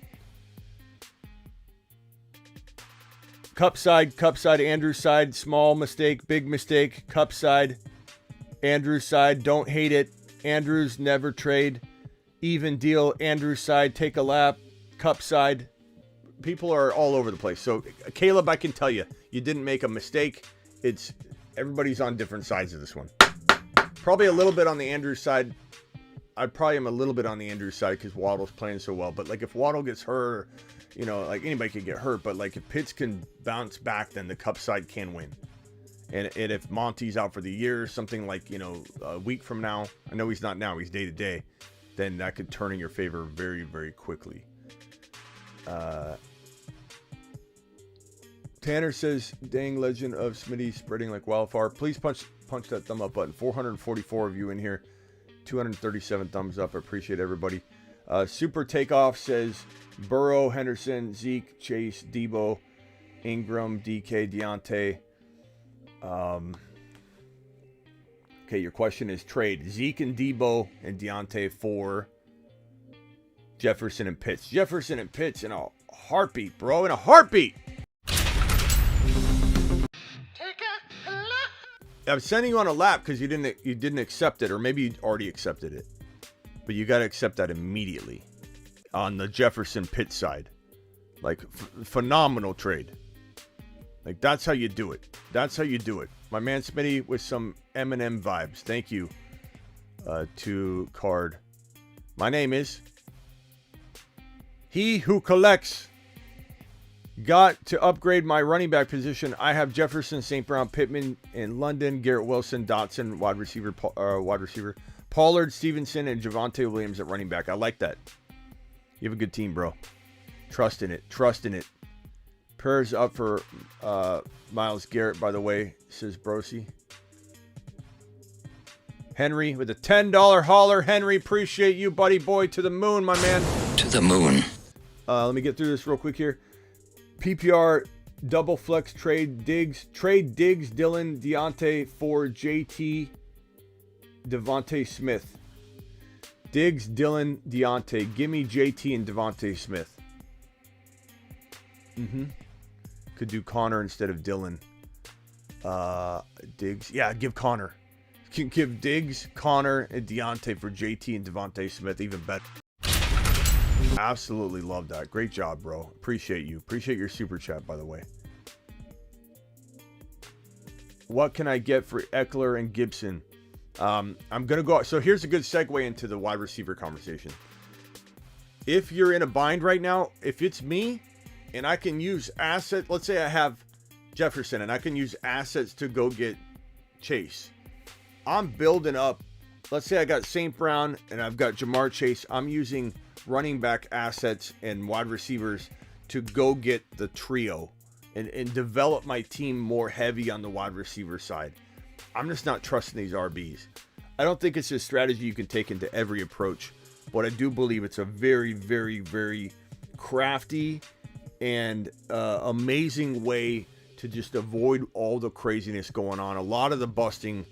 Kupp side, Andrews side, small mistake, big mistake. Kupp side, Andrews side, don't hate it. Andrews never trade. Even deal. Andrews side, take a lap. Kupp side. People are all over the place. So Caleb, I can tell you, you didn't make a mistake. It's everybody's on different sides of this one. Probably a little bit on the Andrews side. I probably am a little bit on the Andrews side because Waddle's playing so well. But like if Waddle gets hurt, you know, like anybody could get hurt. But like if Pitts can bounce back, then the Kupp side can win. And if Monty's out for the year, something like, you know, a week from now, I know he's not now, he's day to day, then that could turn in your favor very, very quickly. Tanner says, dang, legend of Smitty spreading like wildfire. Please punch that thumb up button. 444 of you in here. 237 thumbs up. I appreciate everybody. Super Takeoff says, Burrow, Henderson, Zeke, Chase, Debo, Ingram, DK, Deontay. Okay, your question is trade Zeke and Debo and Deontay for Jefferson and Pitts. Jefferson and Pitts in a heartbeat, bro. In a heartbeat. I'm sending you on a lap because you didn't accept it, or maybe you already accepted it. But you got to accept that immediately on the Jefferson Pitts side. Like, phenomenal trade. Like, that's how you do it. That's how you do it. My man Smitty with some Eminem vibes. Thank you to Card. My name is He Who Collects. Got to upgrade my running back position. I have Jefferson, St. Brown, Pittman in London, Garrett Wilson, Dotson, wide receiver, Pollard, Stevenson, and Javonte Williams at running back. I like that. You have a good team, bro. Trust in it. Trust in it. Prayers up for Myles Garrett, by the way, says Brosi. Henry with a $10 hauler. Henry, appreciate you, buddy boy. To the moon, my man. To the moon. Let me get through this real quick here. PPR double flex trade Diggs. Trade Diggs, Dylan, Deontay for JT, Devontae Smith. Diggs, Dylan, Deontay. Give me JT and Devontae Smith. Could do Connor instead of Dylan. Diggs. Yeah, give Connor. Can give Diggs, Connor, and Deontay for JT and Devontae Smith. Even better. Absolutely love that. Great job, bro. Appreciate you. Appreciate your super chat, by the way. What can I get for Eckler and Gibson? I'm going to go. So here's a good segue into the wide receiver conversation. If you're in a bind right now, if it's me and I can use assets, let's say I have Jefferson and I can use assets to go get Chase. I'm building up. Let's say I got St. Brown and I've got Jamar Chase. I'm using running back assets and wide receivers to go get the trio and develop my team more heavy on the wide receiver side. I'm just not trusting these RBs. I don't think it's a strategy you can take into every approach, but I do believe it's a very, very, very crafty and amazing way to just avoid all the craziness going on. A lot of the busting,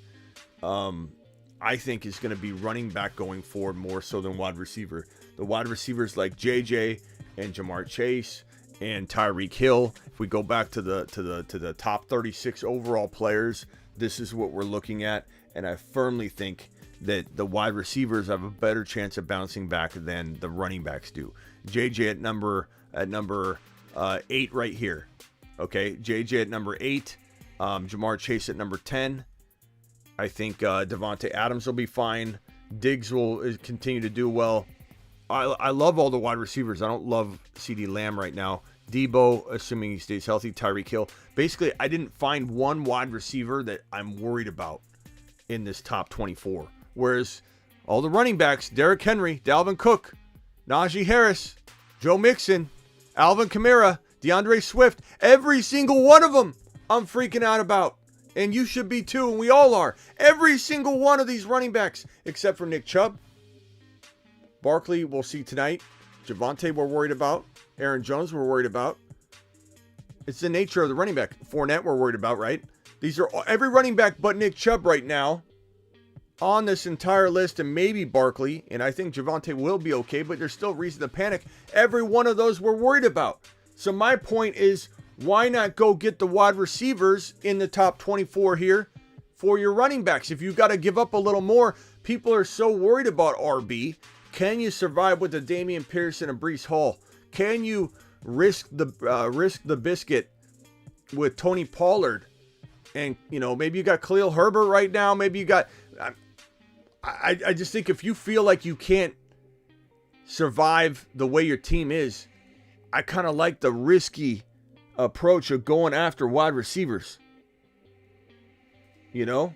I think, is going to be running back going forward more so than wide receiver. The wide receivers like JJ and Jamar Chase and Tyreek Hill. If we go back to the top 36 overall players, this is what we're looking at, and I firmly think that the wide receivers have a better chance of bouncing back than the running backs do. JJ at number 8 right here. Okay, JJ at number 8, Jamar Chase at number 10. I think Davante Adams will be fine. Diggs will continue to do well. I love all the wide receivers. I don't love CeeDee Lamb right now. Debo, assuming he stays healthy. Tyreek Hill. Basically, I didn't find one wide receiver that I'm worried about in this top 24. Whereas all the running backs, Derrick Henry, Dalvin Cook, Najee Harris, Joe Mixon, Alvin Kamara, DeAndre Swift, every single one of them I'm freaking out about. And you should be too, and we all are. Every single one of these running backs, except for Nick Chubb. Barkley, we'll see tonight. Javonte, we're worried about. Aaron Jones, we're worried about. It's the nature of the running back. Fournette, we're worried about, right? These are every running back but Nick Chubb right now on this entire list, and maybe Barkley. And I think Javonte will be okay, but there's still reason to panic. Every one of those we're worried about. So my point is, why not go get the wide receivers in the top 24 here for your running backs? If you got to give up a little more, people are so worried about RB. Can you survive with a Dameon Pierce and a Breece Hall? Can you risk the biscuit with Tony Pollard? And, maybe you got Khalil Herbert right now. Maybe you got... I just think if you feel like you can't survive the way your team is, I kind of like the risky approach of going after wide receivers. You know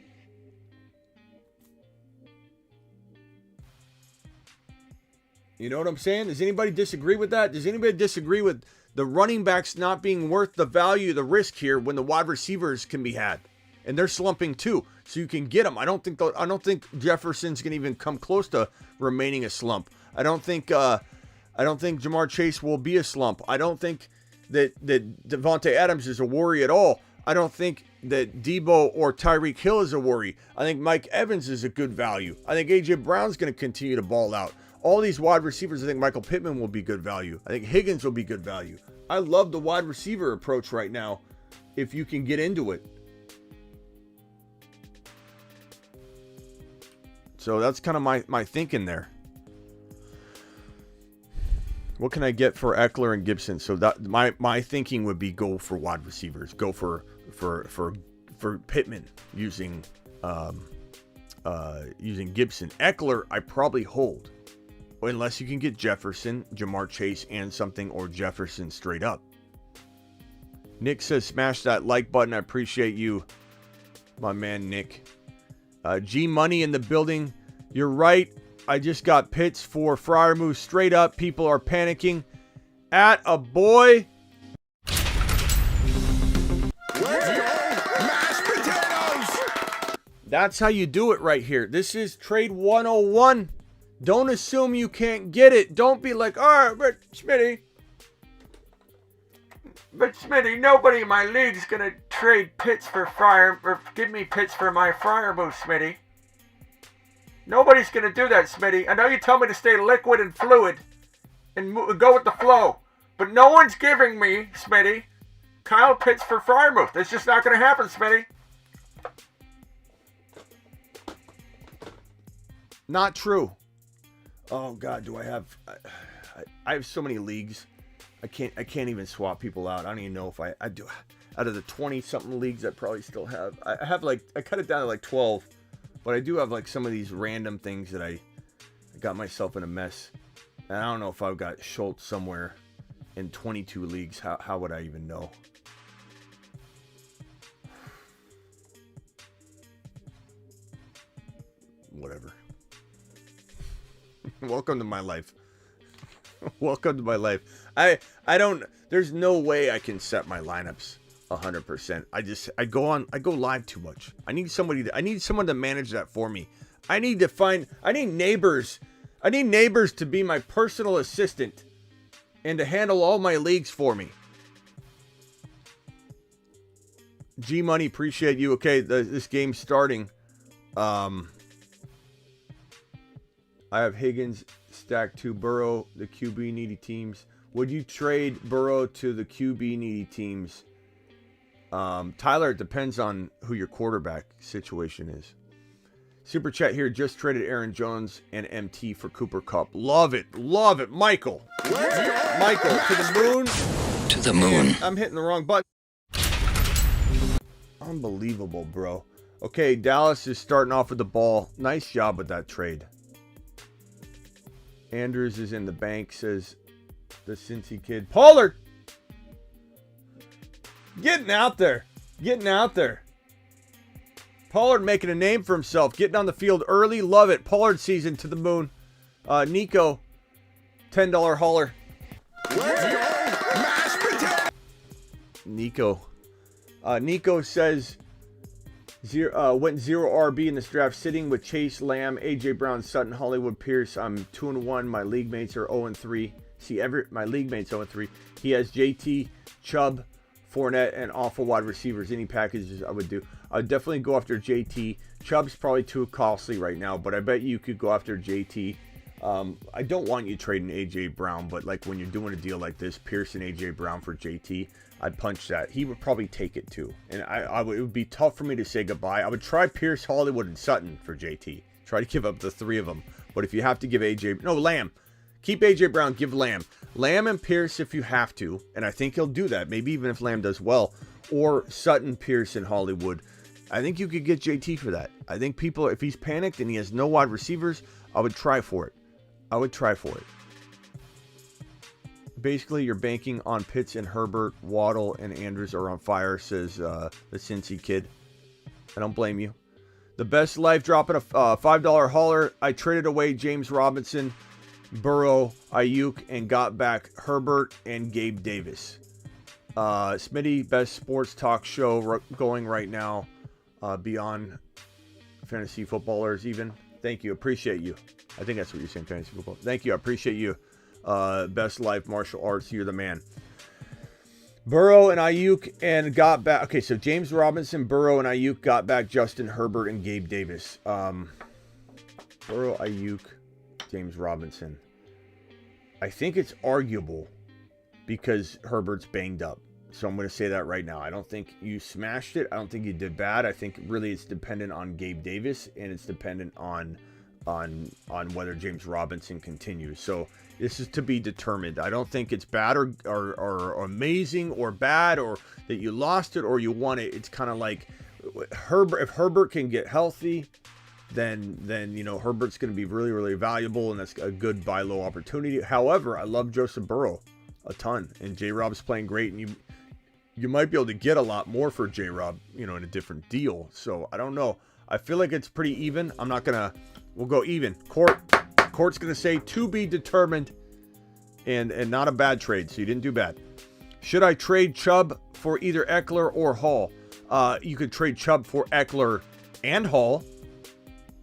what I'm saying? Does anybody disagree with that? Does anybody disagree with the running backs not being worth the value, the risk here when the wide receivers can be had? And they're slumping too, so you can get them. I don't think Jefferson's going to even come close to remaining a slump. I don't think Jamar Chase will be a slump. I don't think that Davante Adams is a worry at all. I don't think that Debo or Tyreek Hill is a worry. I think Mike Evans is a good value. I think A.J. Brown's going to continue to ball out. All these wide receivers, I think Michael Pittman will be good value. I think Higgins will be good value. I love the wide receiver approach right now if you can get into it. So that's kind of my thinking there. What can I get for Eckler and Gibson? So that my thinking would be go for wide receivers. Go for Pittman using Gibson. Eckler I probably hold. Unless you can get Jefferson, Jamar Chase, and something, or Jefferson straight up. Nick says, smash that like button. I appreciate you, my man Nick. G Money in the building. You're right. I just got Pitts for Freiermuth straight up. People are panicking. At a boy. Mashed potatoes! That's how you do it right here. This is Trade 101. Don't assume you can't get it. Don't be like, all right, but Smitty, nobody in my league is going to trade Pitts for Fryer, or give me Pitts for my Freiermuth, Smitty. Nobody's going to do that, Smitty. I know you tell me to stay liquid and fluid and go with the flow, but no one's giving me, Smitty, Kyle Pitts for Freiermuth. That's just not going to happen, Smitty. Not true. Oh God, do I have so many leagues. I can't even swap people out. I don't even know if I do. Out of the 20 something leagues I probably still have. I cut it down to like 12, but I do have like some of these random things that I got myself in a mess. And I don't know if I've got Schultz somewhere in 22 leagues. How would I even know? Whatever. Welcome to my life. Welcome to my life. I don't, there's no way I can set my lineups 100%. I go live too much. I need someone to manage that for me. I need neighbors. I need neighbors to be my personal assistant and to handle all my leagues for me. G Money, appreciate you. Okay, this game's starting. I have Higgins stacked to Burrow, the QB needy teams. Would you trade Burrow to the QB needy teams? Tyler, it depends on who your quarterback situation is. Super chat here, just traded Aaron Jones and MT for Cooper Kupp. Love it. Love it. Michael, to the moon. To the moon. I'm hitting the wrong button. Unbelievable, bro. Okay, Dallas is starting off with the ball. Nice job with that trade. Andrews is in the bank, says the Cincy kid. Pollard! Getting out there. Pollard making a name for himself. Getting on the field early. Love it. Pollard season to the moon. Nico, $10 hauler. Nico says went 0 RB in this draft, sitting with Chase, Lamb, AJ Brown, Sutton, Hollywood, Pierce. I'm 2-1. My league mates are 0-3. My league mates 0-3. He has JT, Chubb, Fournette, and awful wide receivers. Any packages I would do. I would definitely go after JT. Chubb's probably too costly right now, but I bet you could go after JT. I don't want you trading AJ Brown, but like when you're doing a deal like this, Pierce and AJ Brown for JT, I'd punch that. He would probably take it too, and it would be tough for me to say goodbye. I would try Pierce, Hollywood, and Sutton for JT. Try to give up the 3 of them, but if you have to give Lamb, keep AJ Brown, give Lamb and Pierce if you have to, and I think he'll do that. Maybe even if Lamb does well, or Sutton, Pierce, and Hollywood. I think you could get JT for that. I think people, if he's panicked and he has no wide receivers, I would try for it. Basically, you're banking on Pitts and Herbert, Waddle, and Andrews are on fire, says the Cincy kid. I don't blame you. The best life dropping a $5 hauler. I traded away James Robinson, Burrow, Ayuk, and got back Herbert and Gabe Davis. Smitty, best sports talk show going right now, beyond fantasy footballers even. Thank you. Appreciate you. I think that's what you're saying, fantasy football. Thank you. I appreciate you. Best life martial arts. You're the man. Burrow and Ayuk and got back. Okay, so James Robinson, Burrow, and Ayuk got back Justin Herbert and Gabe Davis. Burrow, Ayuk, James Robinson. I think it's arguable because Herbert's banged up. So I'm going to say that right now. I don't think you smashed it. I don't think you did bad. I think really it's dependent on Gabe Davis, and it's dependent on whether James Robinson continues. So this is to be determined. I don't think it's bad or amazing or bad, or that you lost it or you won it. It's kind of like Herbert. If Herbert can get healthy, then Herbert's going to be really, really valuable, and that's a good buy low opportunity. However, I love Joseph Burrow a ton, and J-Rob's playing great, and you might be able to get a lot more for J-Rob, in a different deal. So I don't know. I feel like it's pretty even. We'll go even. Court's going to say to be determined, and not a bad trade. So you didn't do bad. Should I trade Chubb for either Eckler or Hall? You could trade Chubb for Eckler and Hall.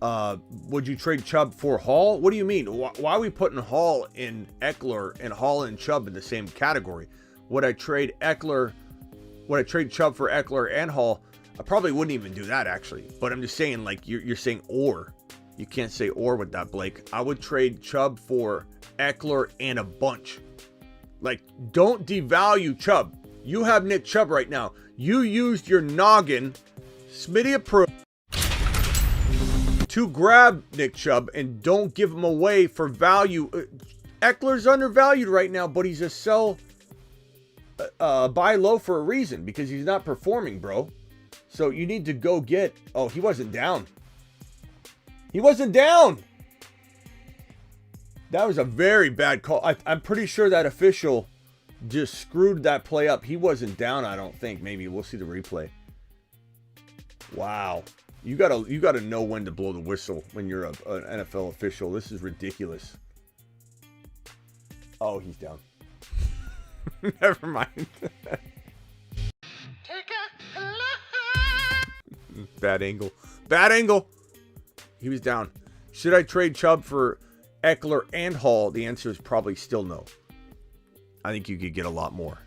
Would you trade Chubb for Hall? What do you mean? Why are we putting Hall in Eckler and Hall and Chubb in the same category? Would I trade Chubb for Eckler and Hall? I probably wouldn't even do that, actually. But I'm just saying, like, you're saying or. You can't say or with that, Blake. I would trade Chubb for Eckler and a bunch. Like, don't devalue Chubb. You have Nick Chubb right now. You used your noggin, Smitty approved, to grab Nick Chubb, and don't give him away for value. Eckler's undervalued right now, but he's a sell buy low for a reason, because he's not performing, bro. So you need to go get... Oh, he wasn't down. He wasn't down. That was a very bad call. I'm pretty sure that official just screwed that play up. He wasn't down, I don't think. Maybe we'll see the replay. Wow. You gotta know when to blow the whistle when you're an NFL official. This is ridiculous. Oh, he's down. Never mind. Bad angle. Bad angle. He was down. Should I trade Chubb for Eckler and Hall? The answer is probably still no. I think you could get a lot more.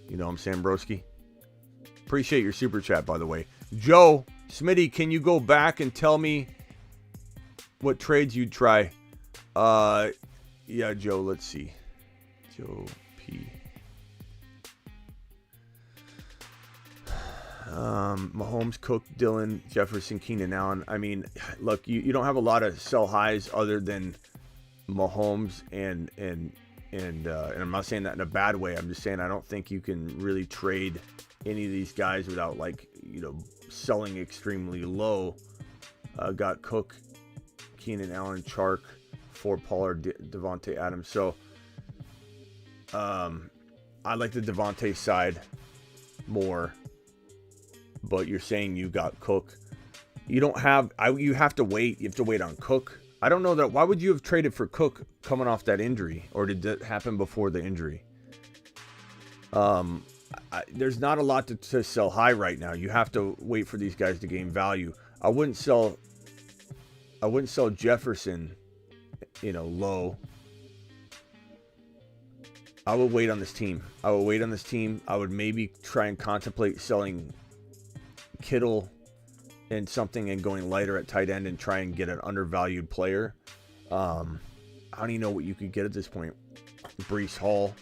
You know what I'm saying, broski? Appreciate your super chat, by the way. Joe, Smitty, can you go back and tell me what trades you'd try? Yeah, Joe, let's see. Joe P. Mahomes, Cook, Dillon, Jefferson, Keenan Allen. I mean, look, you don't have a lot of sell highs other than Mahomes and I'm not saying that in a bad way. I'm just saying I don't think you can really trade any of these guys without, like, you know, selling extremely low. Got Cook, Keenan Allen, Chark, Ford Pollard, Devontae Adams. So I like the Devontae side more. But you're saying you got Cook. You don't have. You have to wait. You have to wait on Cook. I don't know that. Why would you have traded for Cook coming off that injury, or did that happen before the injury? There's not a lot to sell high right now. You have to wait for these guys to gain value. I wouldn't sell Jefferson, you know, low. I would wait on this team. I would maybe try and contemplate selling Kittle and something and going lighter at tight end and try and get an undervalued player. I don't even know what you could get at this point. Breece Hall.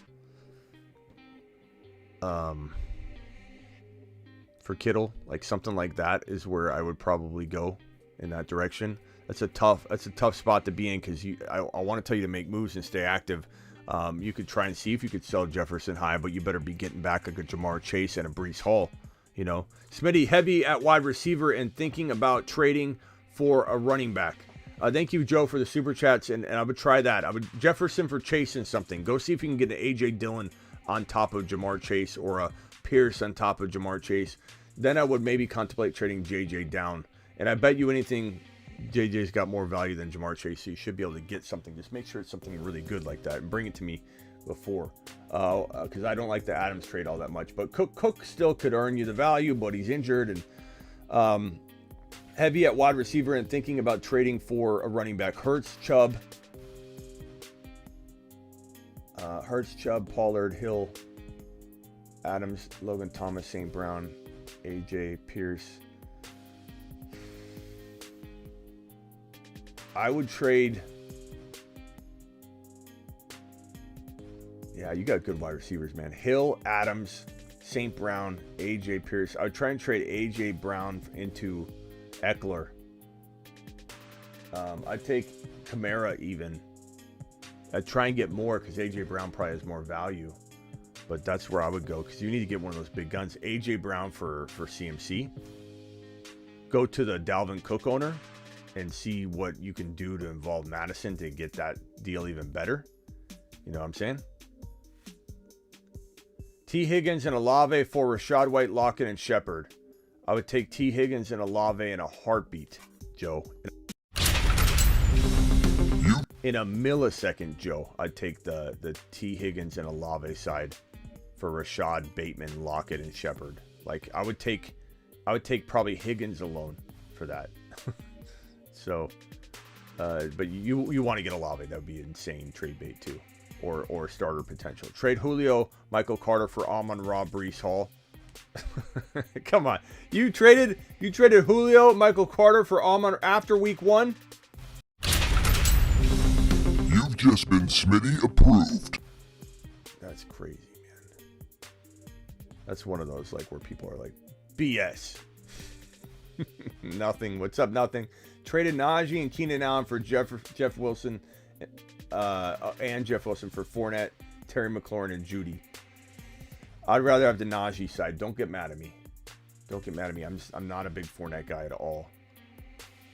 For Kittle, like something like that is where I would probably go in that direction. That's a tough spot to be in because I want to tell you to make moves and stay active. You could try and see if you could sell Jefferson high, but you better be getting back like a Jamar Chase and a Breece Hall. You know, Smitty heavy at wide receiver and thinking about trading for a running back. Thank you, Joe, for the super chats, and I would try that. I would Jefferson for Chase and something. Go see if you can get an A.J. Dillon on top of Jamar Chase or a Pierce on top of Jamar Chase. Then I would maybe contemplate trading J.J. down. And I bet you anything, J.J.'s got more value than Jamar Chase, so you should be able to get something. Just make sure it's something really good like that and bring it to me before. Because I don't like the Adams trade all that much. But Cook still could earn you the value, but he's injured. And heavy at wide receiver and thinking about trading for a running back. Hurts, Chubb, Pollard, Hill, Adams, Logan Thomas, St. Brown, AJ, Pierce. I would trade. Yeah, you got good wide receivers, man. Hill, Adams, St. Brown, AJ, Pierce. I would try and trade AJ Brown into Eckler. I'd take Kamara even. I'd try and get more because AJ Brown probably has more value. But that's where I would go because you need to get one of those big guns. AJ Brown for CMC. Go to the Dalvin Cook owner and see what you can do to involve Madison to get that deal even better. You know what I'm saying? T. Higgins and Olave for Rachaad White, Lockett, and Shepard. I would take T. Higgins and Olave in a heartbeat, Joe. In a millisecond, Joe, I'd take the T. Higgins and Olave side for Rashad, Bateman, Lockett, and Shepard. Like I would take probably Higgins alone for that. So, but you want to get Olave. That would be insane trade bait too, or starter potential. Trade Julio, Michael Carter for Amon-Ra, Breece Hall. Come on, you traded Julio, Michael Carter for Amon after week 1. You've just been Smitty approved. That's crazy, man. That's one of those like where people are like, BS. Nothing. What's up? Nothing. Traded Najee and Keenan Allen for Jeff Wilson, and Jeff Wilson for Fournette, Terry McLaurin, and Judy. I'd rather have the Najee side. Don't get mad at me. I'm not a big Fournette guy at all.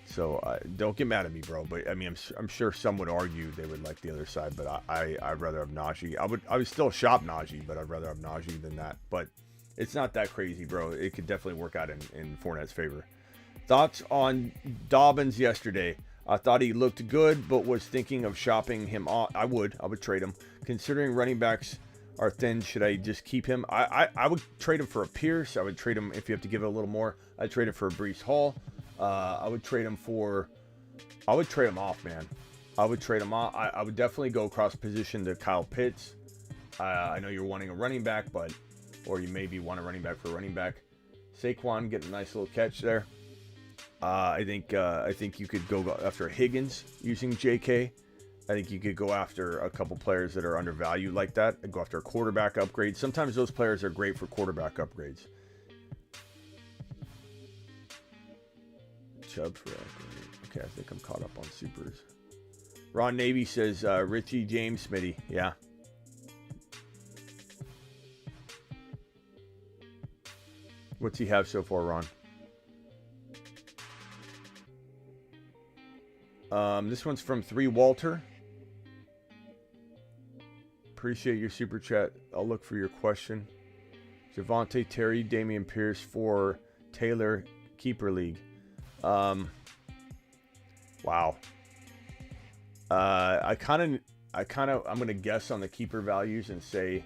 So don't get mad at me, bro. But I mean, I'm sure some would argue they would like the other side, but I'd rather have Najee. I would still shop Najee, but I'd rather have Najee than that. But it's not that crazy, bro. It could definitely work out in Fournette's favor. Thoughts on Dobbins yesterday? I thought he looked good, but was thinking of shopping him off. I would trade him. Considering running backs are thin, should I just keep him? I would trade him for a Pierce. I would trade him if you have to give it a little more. I'd trade him for a Breece Hall. I would trade him for I would trade him off, man. I would trade him off. I would definitely go cross position to Kyle Pitts. I know you're wanting a running back, or you maybe want a running back for a running back. Saquon getting a nice little catch there. I think you could go after Higgins using JK. I think you could go after a couple players that are undervalued like that and go after a quarterback upgrade. Sometimes those players are great for quarterback upgrades. Chubb for upgrade. Okay, I think I'm caught up on supers. Ron Navy says Richie James Smitty. Yeah. What's he have so far, Ron? This one's from 3 Walter. Appreciate your super chat. I'll look for your question. Javonte, Terry, Damian Pierce for Taylor Keeper League. Wow. I'm gonna guess on the keeper values and say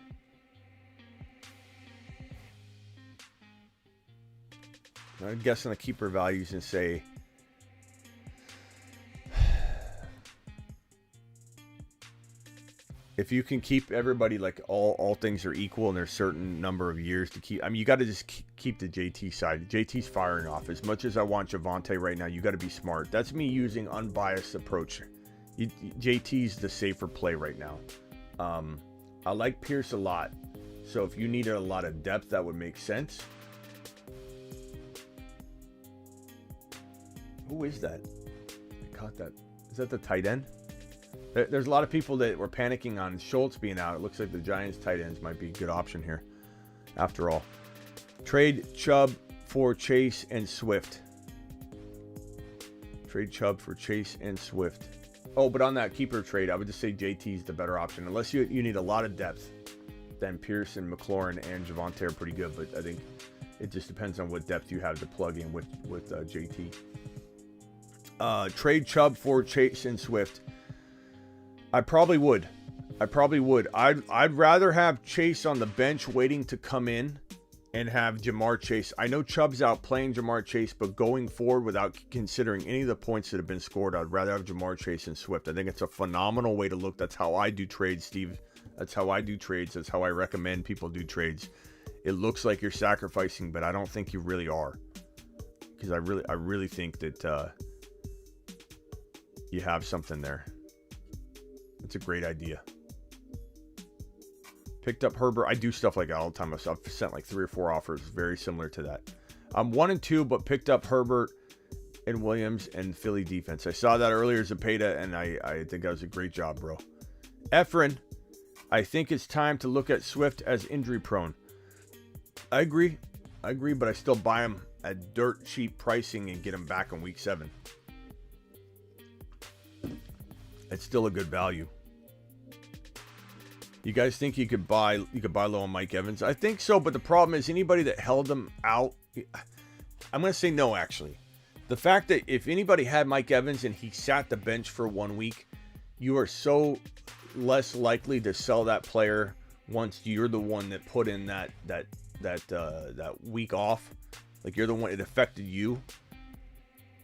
if you can keep everybody, like all things are equal and there's a certain number of years to keep. I mean, you got to just keep the JT side. JT's firing off. As much as I want Javonte right now, you got to be smart. That's me using unbiased approach. JT's the safer play right now. I like Pierce a lot. So if you needed a lot of depth, that would make sense. Who is that? I caught that. Is that the tight end? There's a lot of people that were panicking on Schultz being out. It looks like the Giants tight ends might be a good option here. After all, trade Chubb for Chase and Swift. Trade Chubb for Chase and Swift. Oh, but on that keeper trade, I would just say JT's the better option. Unless you need a lot of depth, then Pierce and McLaurin and Javonte are pretty good. But I think it just depends on what depth you have to plug in with JT. Trade Chubb for Chase and Swift. I probably would. I'd rather have Chase on the bench waiting to come in and have Jamar Chase. I know Chubb's out playing Jamar Chase, but going forward without considering any of the points that have been scored, I'd rather have Jamar Chase and Swift. I think it's a phenomenal way to look. That's how I do trades, Steve. That's how I do trades. That's how I recommend people do trades. It looks like you're sacrificing, but I don't think you really are. Because I really think that you have something there. It's a great idea. Picked up Herbert. I do stuff like that all the time. I've sent like 3 or 4 offers very similar to that. I'm 1 and 2, but picked up Herbert and Williams and Philly defense. I saw that earlier as a Zapata, and I think that was a great job, bro. Efren, I think it's time to look at Swift as injury prone. I agree, but I still buy him at dirt cheap pricing and get him back in week 7. It's still a good value. You guys think you could buy low on Mike Evans? I think so, but the problem is anybody that held him out, I'm going to say no, actually. The fact that if anybody had Mike Evans and he sat the bench for 1 week, you are so less likely to sell that player once you're the one that put in that week off. Like you're the one, it affected you.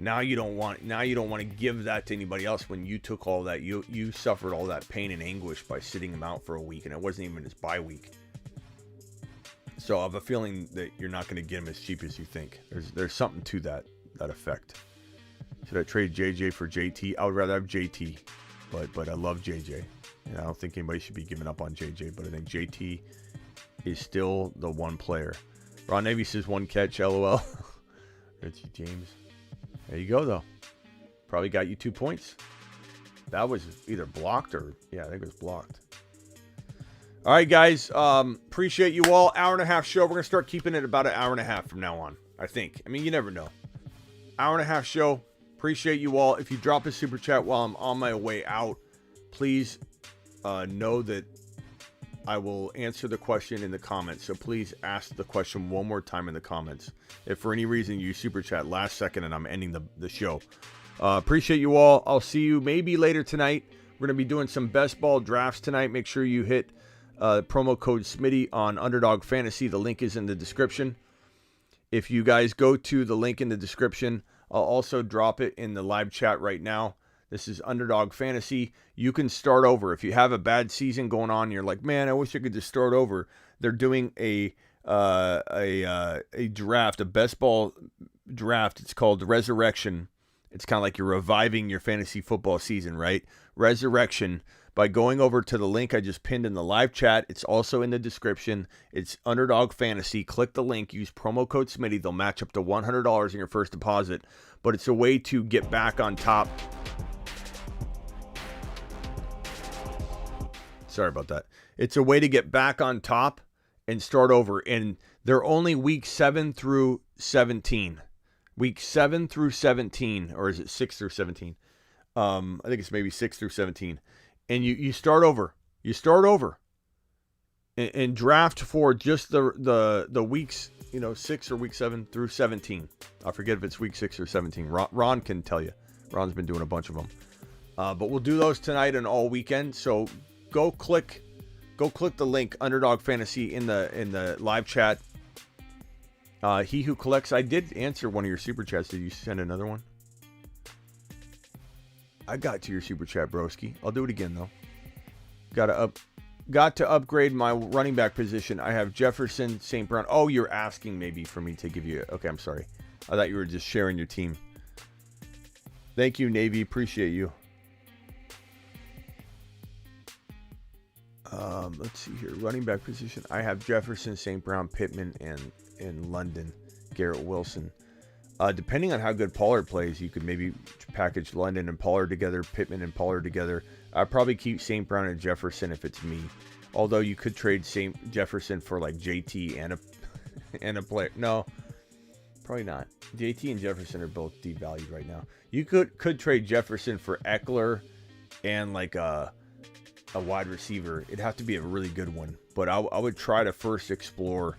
Now you don't want to give that to anybody else when you took all that. You suffered all that pain and anguish by sitting him out for a week, and it wasn't even his bye week. So I have a feeling that you're not going to get him as cheap as you think. There's something to that effect. Should I trade JJ for JT? I would rather have JT, but I love JJ. And I don't think anybody should be giving up on JJ, but I think JT is still the one player. Ron Navy says 1 catch, LOL. Richie James. There you go, though. Probably got you 2 points. That was either blocked or... Yeah, I think it was blocked. All right, guys. Appreciate you all. 1.5-hour show. We're going to start keeping it about 1.5 hours from now on, I think. I mean, you never know. 1.5-hour show. Appreciate you all. If you drop a super chat while I'm on my way out, please know that I will answer the question in the comments. So please ask the question one more time in the comments. If for any reason you super chat last second and I'm ending the show. Appreciate you all. I'll see you maybe later tonight. We're going to be doing some best ball drafts tonight. Make sure you hit promo code Smitty on Underdog Fantasy. The link is in the description. If you guys go to the link in the description, I'll also drop it in the live chat right now. This is Underdog Fantasy. You can start over. If you have a bad season going on, you're like, man, I wish I could just start over. They're doing a draft, a best ball draft. It's called Resurrection. It's kind of like you're reviving your fantasy football season, right? Resurrection. By going over to the link I just pinned in the live chat. It's also in the description. It's Underdog Fantasy. Click the link. Use promo code Smitty. They'll match up to $100 in your first deposit. But it's a way to get back on top. Sorry about that. It's a way to get back on top and start over. And they're only week 7 through 17. Week 7 through 17. Or is it 6 through 17? I think it's maybe 6 through 17. And you start over. You start over. And draft for just the weeks, 6 or week 7 through 17. I forget if it's week 6 or 17. Ron can tell you. Ron's been doing a bunch of them. But we'll do those tonight and all weekend. So go click the link, Underdog Fantasy, in the live chat. He who collects. I did answer one of your super chats. Did you send another one? I got to your super chat, broski. I'll do it again though. Got to upgrade my running back position. I have Jefferson, St. Brown. Oh, you're asking maybe for me to give you. Okay, I'm sorry. I thought you were just sharing your team. Thank you, Navy. Appreciate you. Let's see here. Running back position. I have Jefferson, St. Brown, Pittman, and London, Garrett Wilson. Depending on how good Pollard plays, you could maybe package London and Pollard together, Pittman and Pollard together. I'd probably keep St. Brown and Jefferson if it's me. Although you could trade St. Jefferson for like JT and a player. No, probably not. JT and Jefferson are both devalued right now. You could trade Jefferson for Eckler and like a wide receiver. It'd have to be a really good one. But I would try to first explore.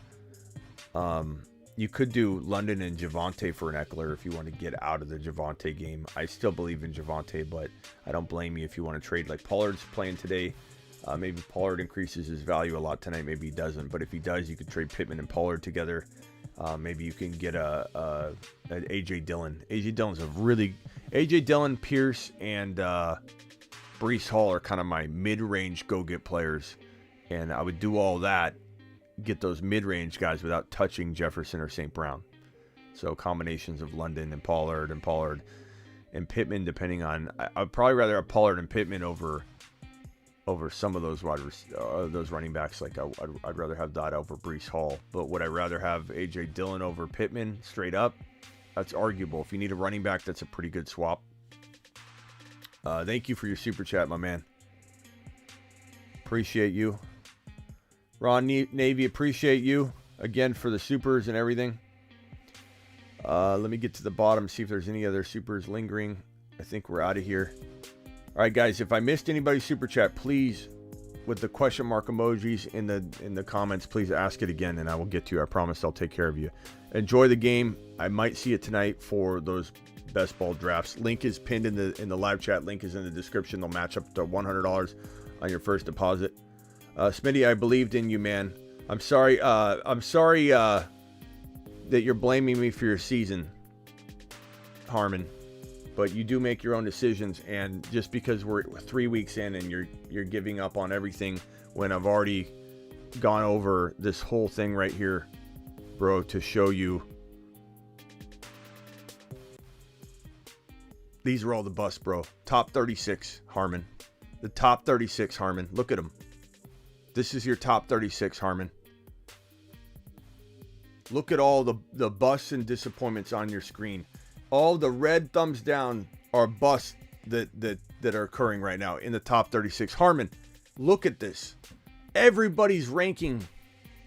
You could do London and Javonte for an Eckler if you want to get out of the Javonte game. I still believe in Javonte, but I don't blame you if you want to trade. Like Pollard's playing today. Maybe Pollard increases his value a lot tonight. Maybe he doesn't. But if he does, you could trade Pittman and Pollard together. Maybe you can get an A.J. Dillon. A.J. Dillon's a really... A.J. Dillon, Pierce, and Breece Hall are kind of my mid-range go-get players. And I would do all that. Get those mid-range guys without touching Jefferson or St. Brown. So combinations of London and Pollard and Pittman, depending on... I'd probably rather have Pollard and Pittman over some of those those running backs. Like I'd rather have that over Breece Hall. But would I rather have A.J. Dillon over Pittman straight up? That's arguable. If you need a running back, that's a pretty good swap. Thank you for your super chat, my man. Appreciate you. Ron Navy, appreciate you again for the supers and everything. Let me get to the bottom, see if there's any other supers lingering. I think we're out of here. All right, guys, if I missed anybody's super chat, please, with the question mark emojis in the comments, please ask it again, and I will get to you. I promise I'll take care of you. Enjoy the game. I might see it tonight for those best ball drafts. Link is pinned in the live chat. Link is in the description. They'll match up to $100 on your first deposit. Smitty, I believed in you, man. I'm sorry that you're blaming me for your season, Harmon. But you do make your own decisions, and just because we're 3 weeks in and you're giving up on everything when I've already gone over this whole thing right here, bro, to show you. These are all the busts, bro. Top 36, Harmon. The top 36, Harmon. Look at them. This is your top 36, Harmon. Look at all the busts and disappointments on your screen. All the red thumbs down are busts that are occurring right now in the top 36. Harmon, look at this. Everybody's ranking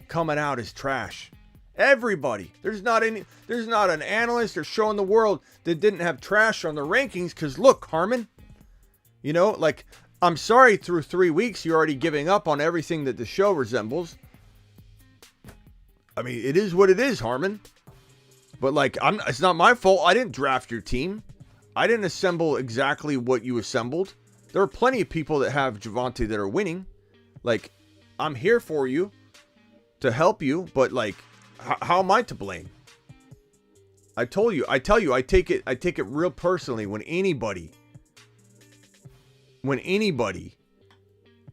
coming out as trash. Everybody. There's not an analyst or show in the world that didn't have trash on the rankings, because look, Harmon, like, I'm sorry, through 3 weeks, you're already giving up on everything that the show resembles. I mean, it is what it is, Harmon. But, like, it's not my fault. I didn't draft your team. I didn't assemble exactly what you assembled. There are plenty of people that have Javonte that are winning. Like, I'm here for you to help you, but, like, how am I to blame? I tell you, I take it real personally when anybody when anybody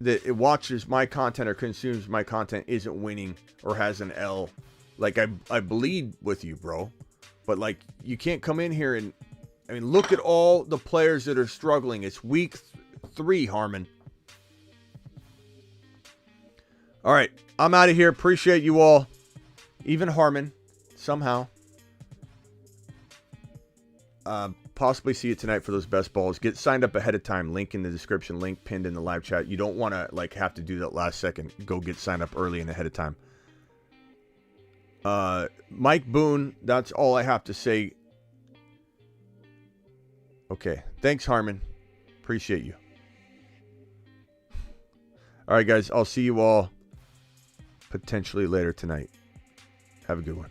that watches my content or consumes my content isn't winning or has an L, like I bleed with you, bro. But like, you can't come in here and, I mean, look at all the players that are struggling. It's week 3, Harmon. All right, I'm out of here. Appreciate you all. Even Harmon, somehow. Possibly see you tonight for those best balls. Get signed up ahead of time. Link in the description. Link pinned in the live chat. You don't want to like have to do that last second. Go get signed up early and ahead of time. Mike Boone, that's all I have to say. Okay. Thanks, Harmon. Appreciate you. All right, guys. I'll see you all potentially later tonight. Have a good one.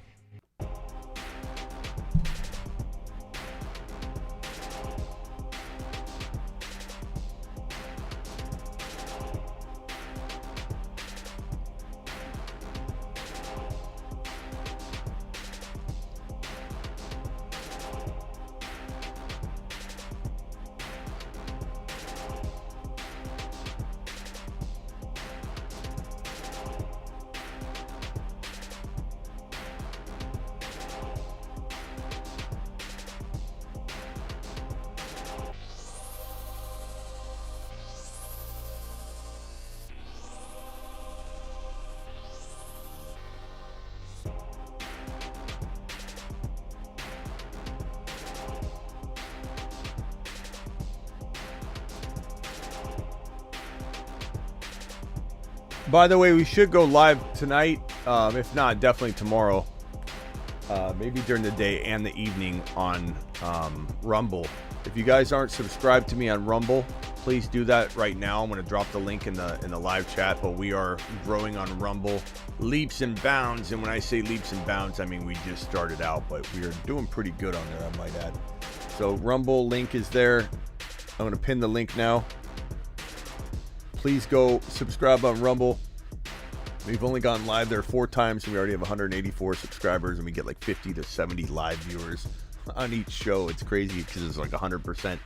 By the way, we should go live tonight. If not, definitely tomorrow. Maybe during the day and the evening on Rumble. If you guys aren't subscribed to me on Rumble, please do that right now. I'm going to drop the link in the live chat. But we are growing on Rumble leaps and bounds. And when I say leaps and bounds, I mean we just started out. But we are doing pretty good on there, I might add. So Rumble link is there. I'm going to pin the link now. Please go subscribe on Rumble. We've only gone live there 4 times, and we already have 184 subscribers, and we get like 50 to 70 live viewers on each show. It's crazy because it's like 100%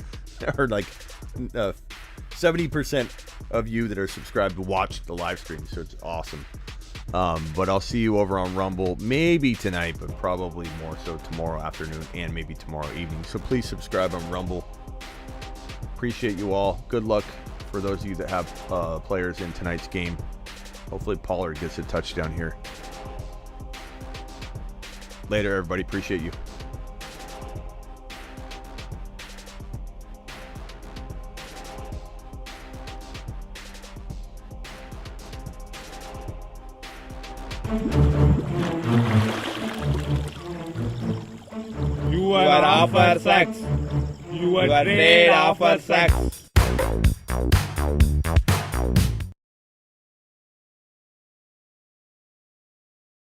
or like 70% of you that are subscribed watch the live stream, so it's awesome. But I'll see you over on Rumble, maybe tonight, but probably more so tomorrow afternoon and maybe tomorrow evening. So please subscribe on Rumble. Appreciate you all. Good luck for those of you that have players in tonight's game. Hopefully Pollard gets a touchdown here. Later, everybody. Appreciate you. You are offer sex. You are trade offer sex.